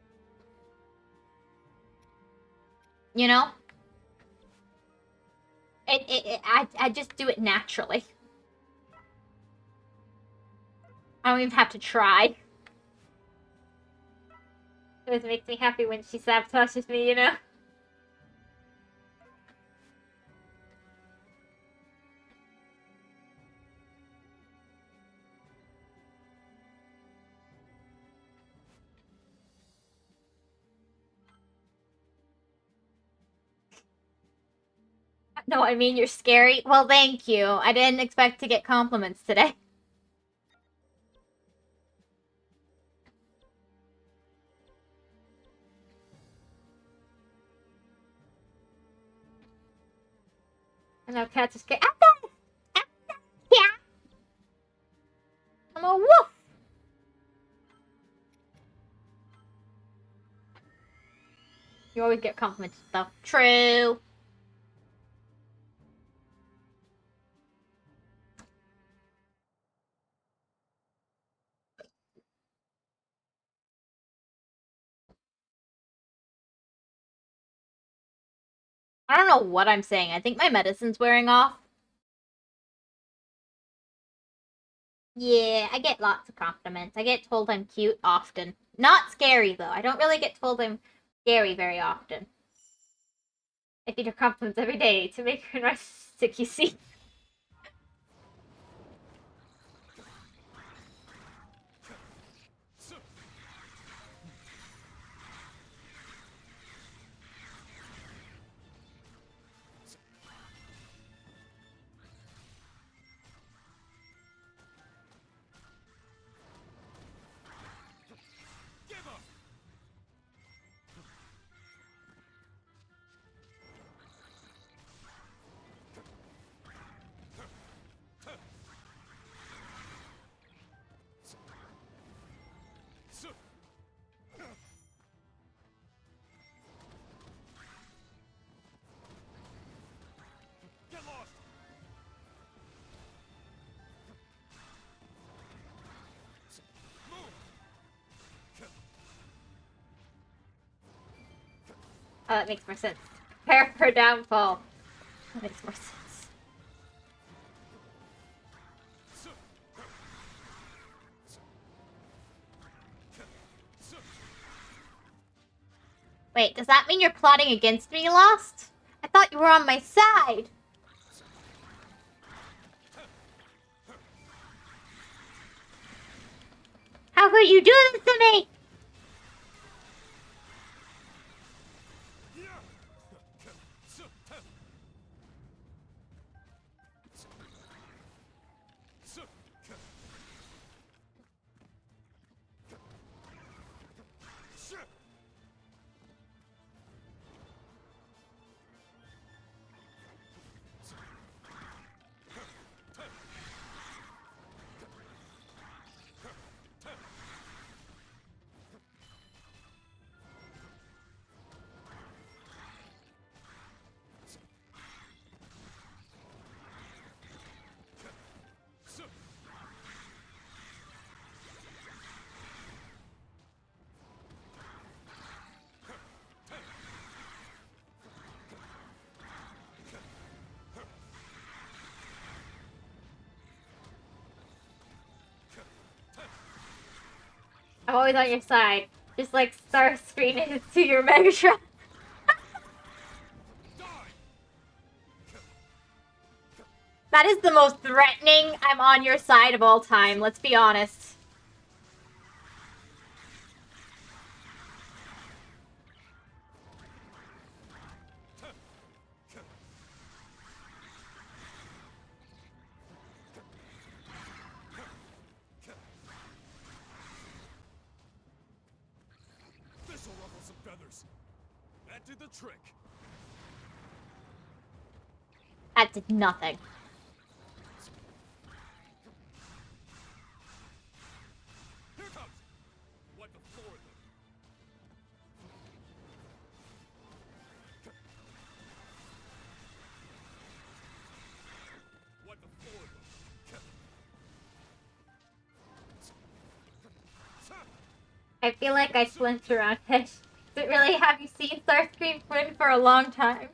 You know? I just do it naturally. I don't even have to try. It always makes me happy when she sabotages me, you know? No, I mean, you're scary. Well, thank you. I didn't expect to get compliments today. I know cats are scared. Yeah. I'm a wolf. You always get compliments, though. True. I don't know what I'm saying. I think my medicine's wearing off. Yeah, I get lots of compliments. I get told I'm cute often. Not scary, though. I don't really get told I'm scary very often. I feed her compliments every day to make her narcissistic, you see. Give up! Oh, that makes more sense. Prepare for downfall. That makes more sense. Wait, does that mean you're plotting against me, Lost? I thought you were on my side! How could you do this to me? I'm always on your side. Just like Star Screen is to your Megatron. That is the most threatening I'm on your side of all time, let's be honest. This'll ruffle some feathers. That did the trick. That did nothing. Here comes. Wipe the floor with them. Wipe the floor with them. I feel like I flinched around it. Does it really have you seen Starscream flinch for a long time?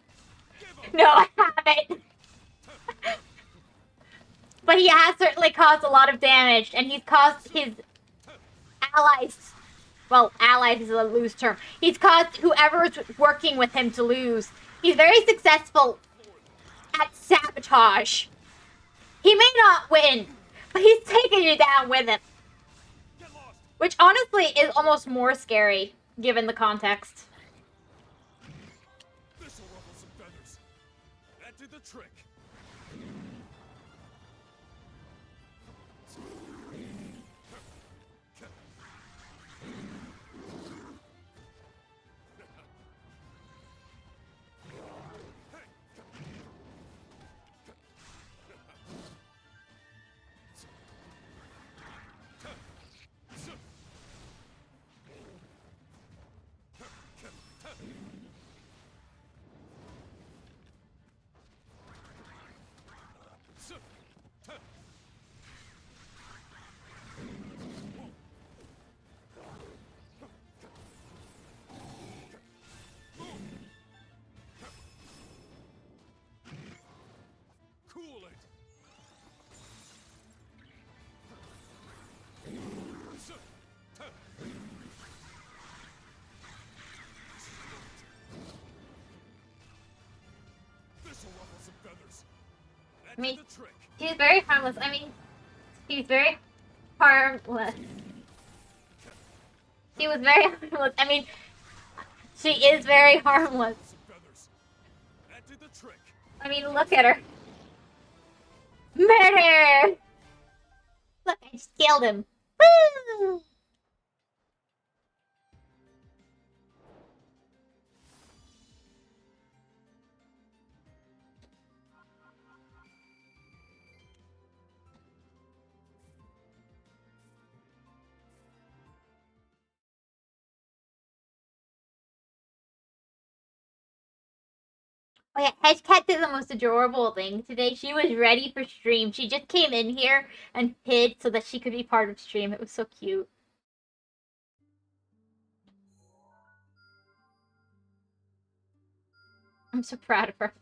No, I haven't. But he has certainly caused a lot of damage, and he's caused his allies, well, allies is a loose term. He's caused whoever's working with him to lose. He's very successful at sabotage. He may not win, but he's taking you down with him. Which honestly is almost more scary, given the context. This'll ruffle some feathers. That did the trick. Cool it. This'll ruffle some feathers. That did the trick. He's very harmless. I mean, he's very harmless. She was very harmless. I mean, she is very harmless. Some feathers. That did the trick. I mean, look at her. Murder! Look, I just killed him. Woo! Oh yeah, Hedgecat did the most adorable thing today. She was ready for stream. She just came in here and hid so that she could be part of stream. It was so cute. I'm so proud of her.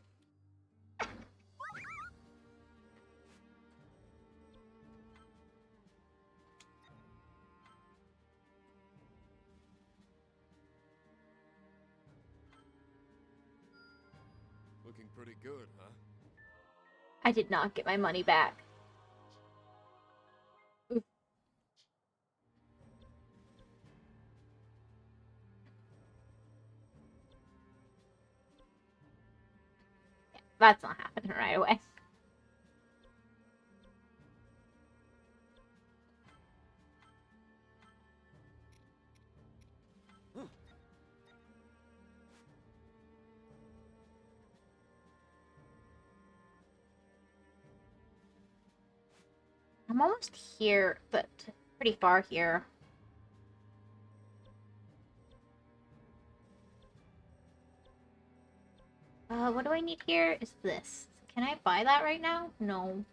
Looking pretty good, huh? I did not get my money back. Oof. Yeah, that's not happening right away. I'm almost here, but pretty far here. What do I need here? Is this. Can I buy that right now? No.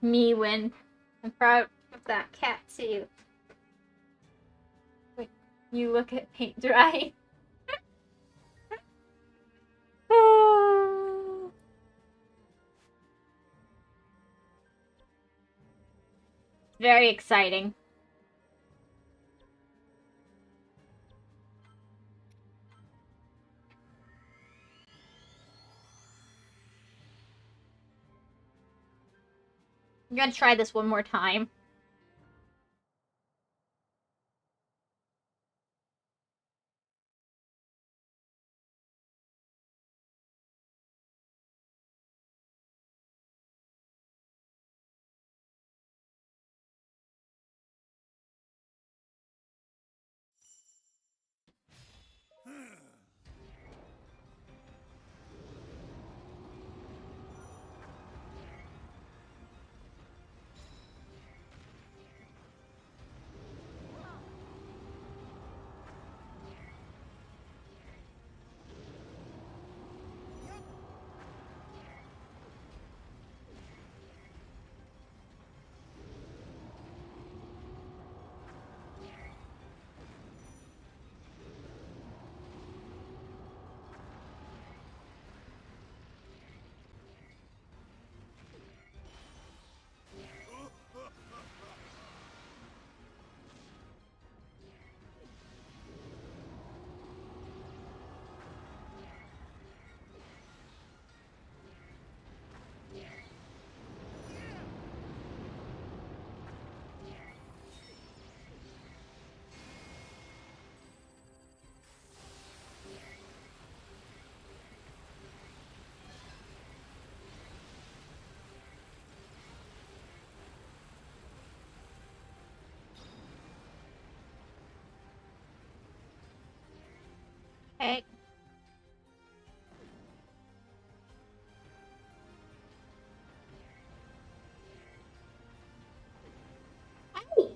Me win. I'm proud of that cat too. Wait, you look at paint dry. Very exciting. I'm gonna try this one more time. Okay. Ow!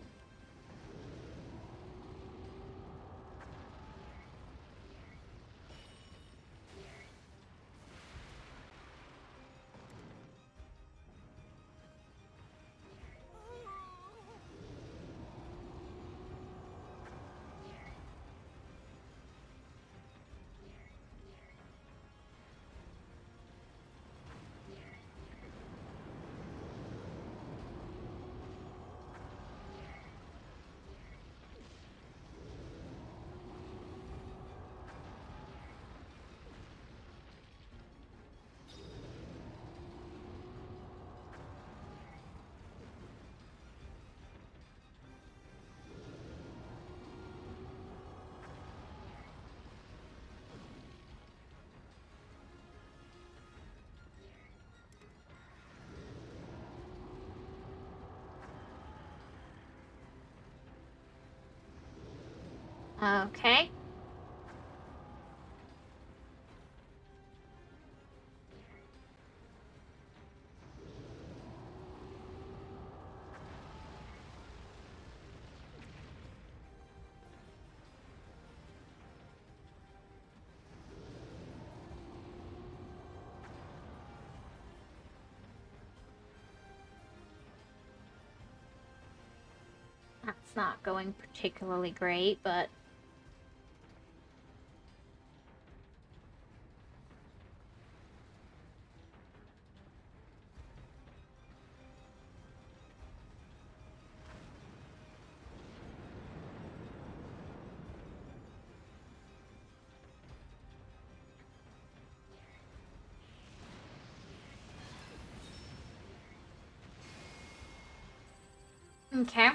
Okay. That's not going particularly great, but Okay.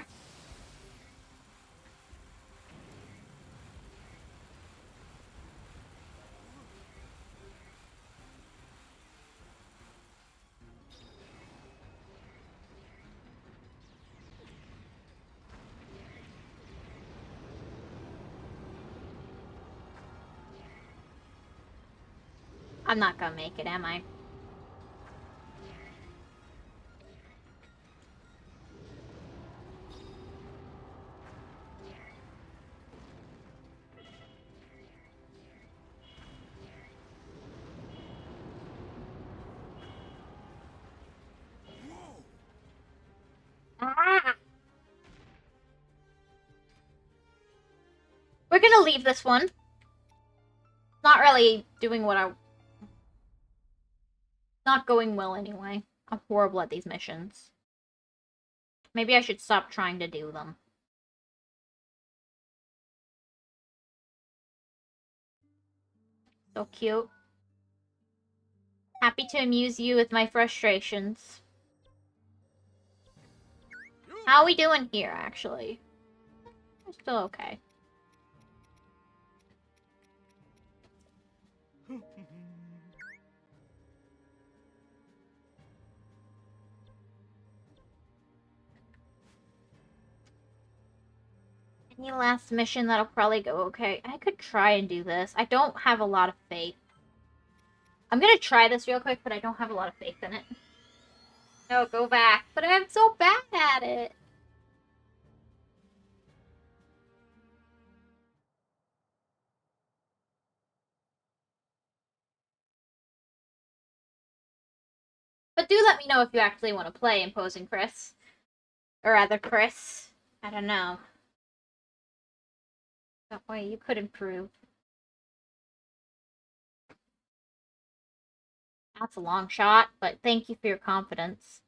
I'm not gonna make it, am I? Ah! We're gonna leave this one. Not really doing what I... Not going well anyway. I'm horrible at these missions. Maybe I should stop trying to do them. So cute. Happy to amuse you with my frustrations. How are we doing here, actually? We're still okay. Any last mission that'll probably go okay? I could try and do this. I don't have a lot of faith. I'm gonna try this real quick, but I don't have a lot of faith in it. No, go back. But I'm so bad at it. But do let me know if you actually want to play Imposing Chris. Or rather, Chris. I don't know. That way you could improve. That's a long shot, but thank you for your confidence.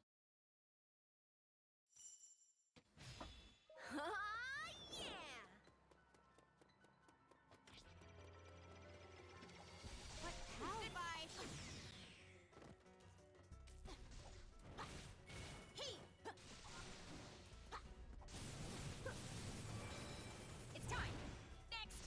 Yeah. What? How? Goodbye. Hey. It's time. Next.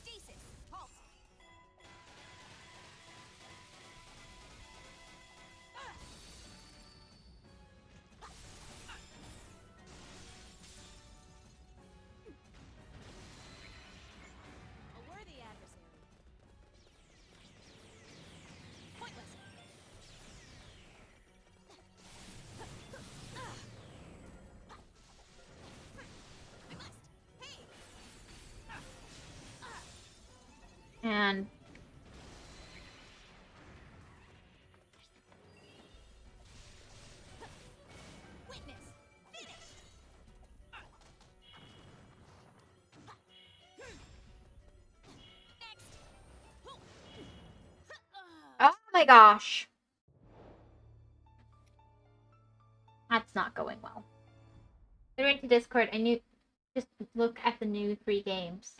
Stasis. Halt. A worthy adversary. Pointless. I must. Hey. And Witness. Finish. Next. oh my gosh. That's not going well. They're into Discord. I knew. Just look at the new 3 games.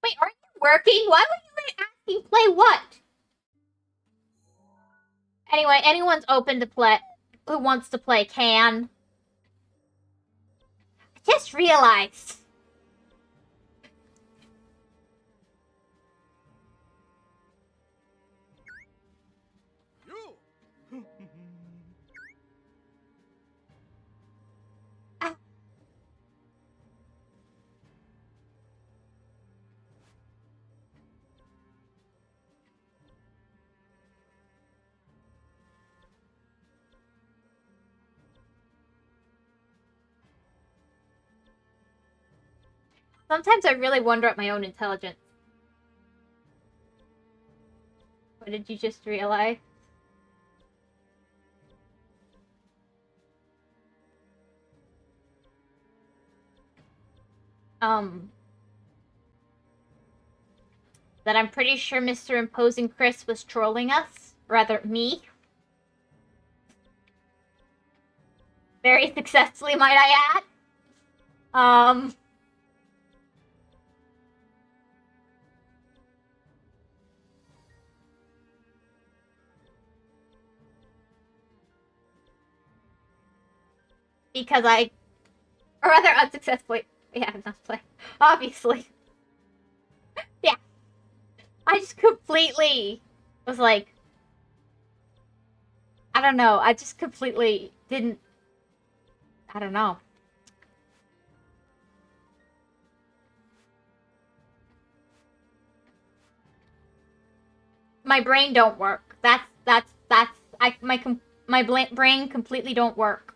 Wait, are you working? Why would you asking play what? Anyway, anyone's open to play. Who wants to play can. I just realized. You. Sometimes I really wonder at my own intelligence. What did you just realize? That I'm pretty sure Mr. Imposing Chris was trolling us. Rather, me. Very successfully, might I add. Because or rather unsuccessfully, yeah, not play, obviously. Yeah, I just completely was like, I don't know, I just completely didn't, I don't know. My brain don't work. My brain completely don't work.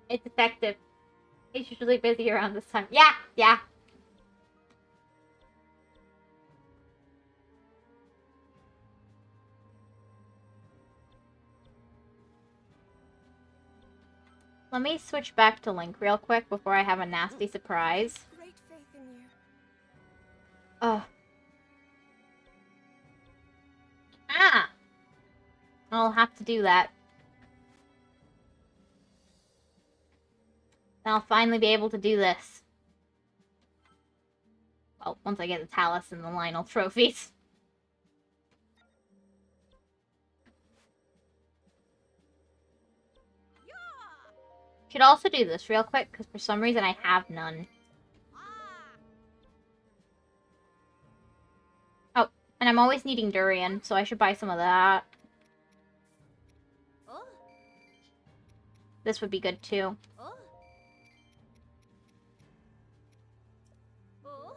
It's effective. It's usually busy around this time. Yeah, yeah. Let me switch back to Link real quick before I have a nasty surprise. Great faith in you. Ugh. Ah! I'll have to do that. Then I'll finally be able to do this. Well, once I get the Talus and the Lionel trophies. Should also do this real quick, because for some reason I have none. Oh, and I'm always needing durian, so I should buy some of that. Oh, This would be good too. oh, oh.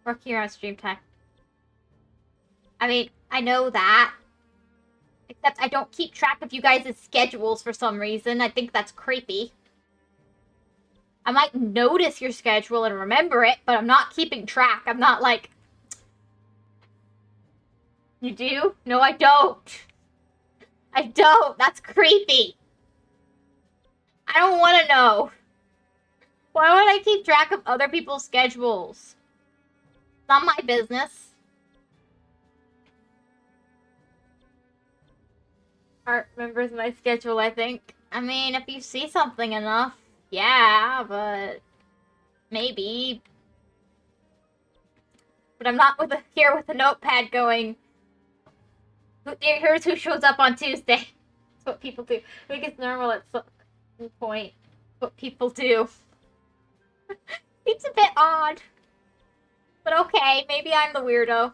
Work here on Stream Tech. I mean, I know that. Except I don't keep track of you guys' schedules for some reason. I think that's creepy. I might notice your schedule and remember it, but I'm not keeping track. I'm not like... You do? No, I don't. I don't. That's creepy. I don't want to know. Why would I keep track of other people's schedules? It's not my business. Art remembers my schedule, I think. I mean, if you see something enough, yeah, but maybe. But I'm not here with a notepad going, here's who shows up on Tuesday. That's what people do. I think it's normal at some point. What people do. Seems a bit odd. But okay, maybe I'm the weirdo.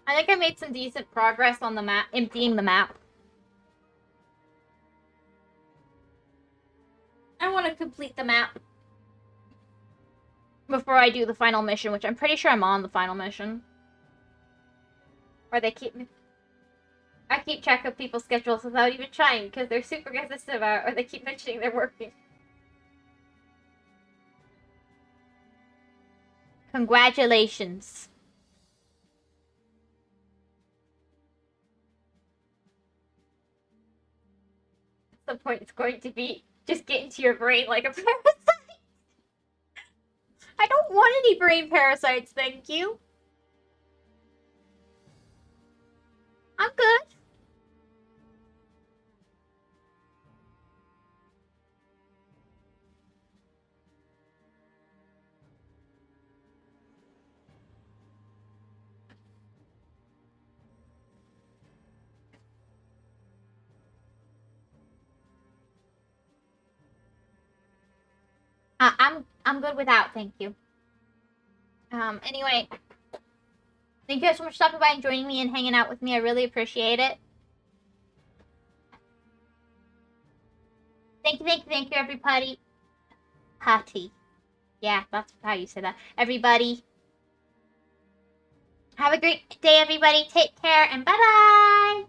I think I made some decent progress on the map, emptying the map. I want to complete the map before I do the final mission, which I'm pretty sure I'm on the final mission. Or they keep me... I keep track of people's schedules without even trying, because they're super consistent about it, or they keep mentioning they're working. Congratulations. At some point it's going to be just get into your brain like a parasite. I don't want any brain parasites, thank you. I'm good. I'm good without, thank you. Anyway, thank you guys so much for stopping by and joining me and hanging out with me. I really appreciate it. Thank you, everybody. Patty. Yeah, that's how you say that. Everybody. Have a great day, everybody. Take care, and bye-bye.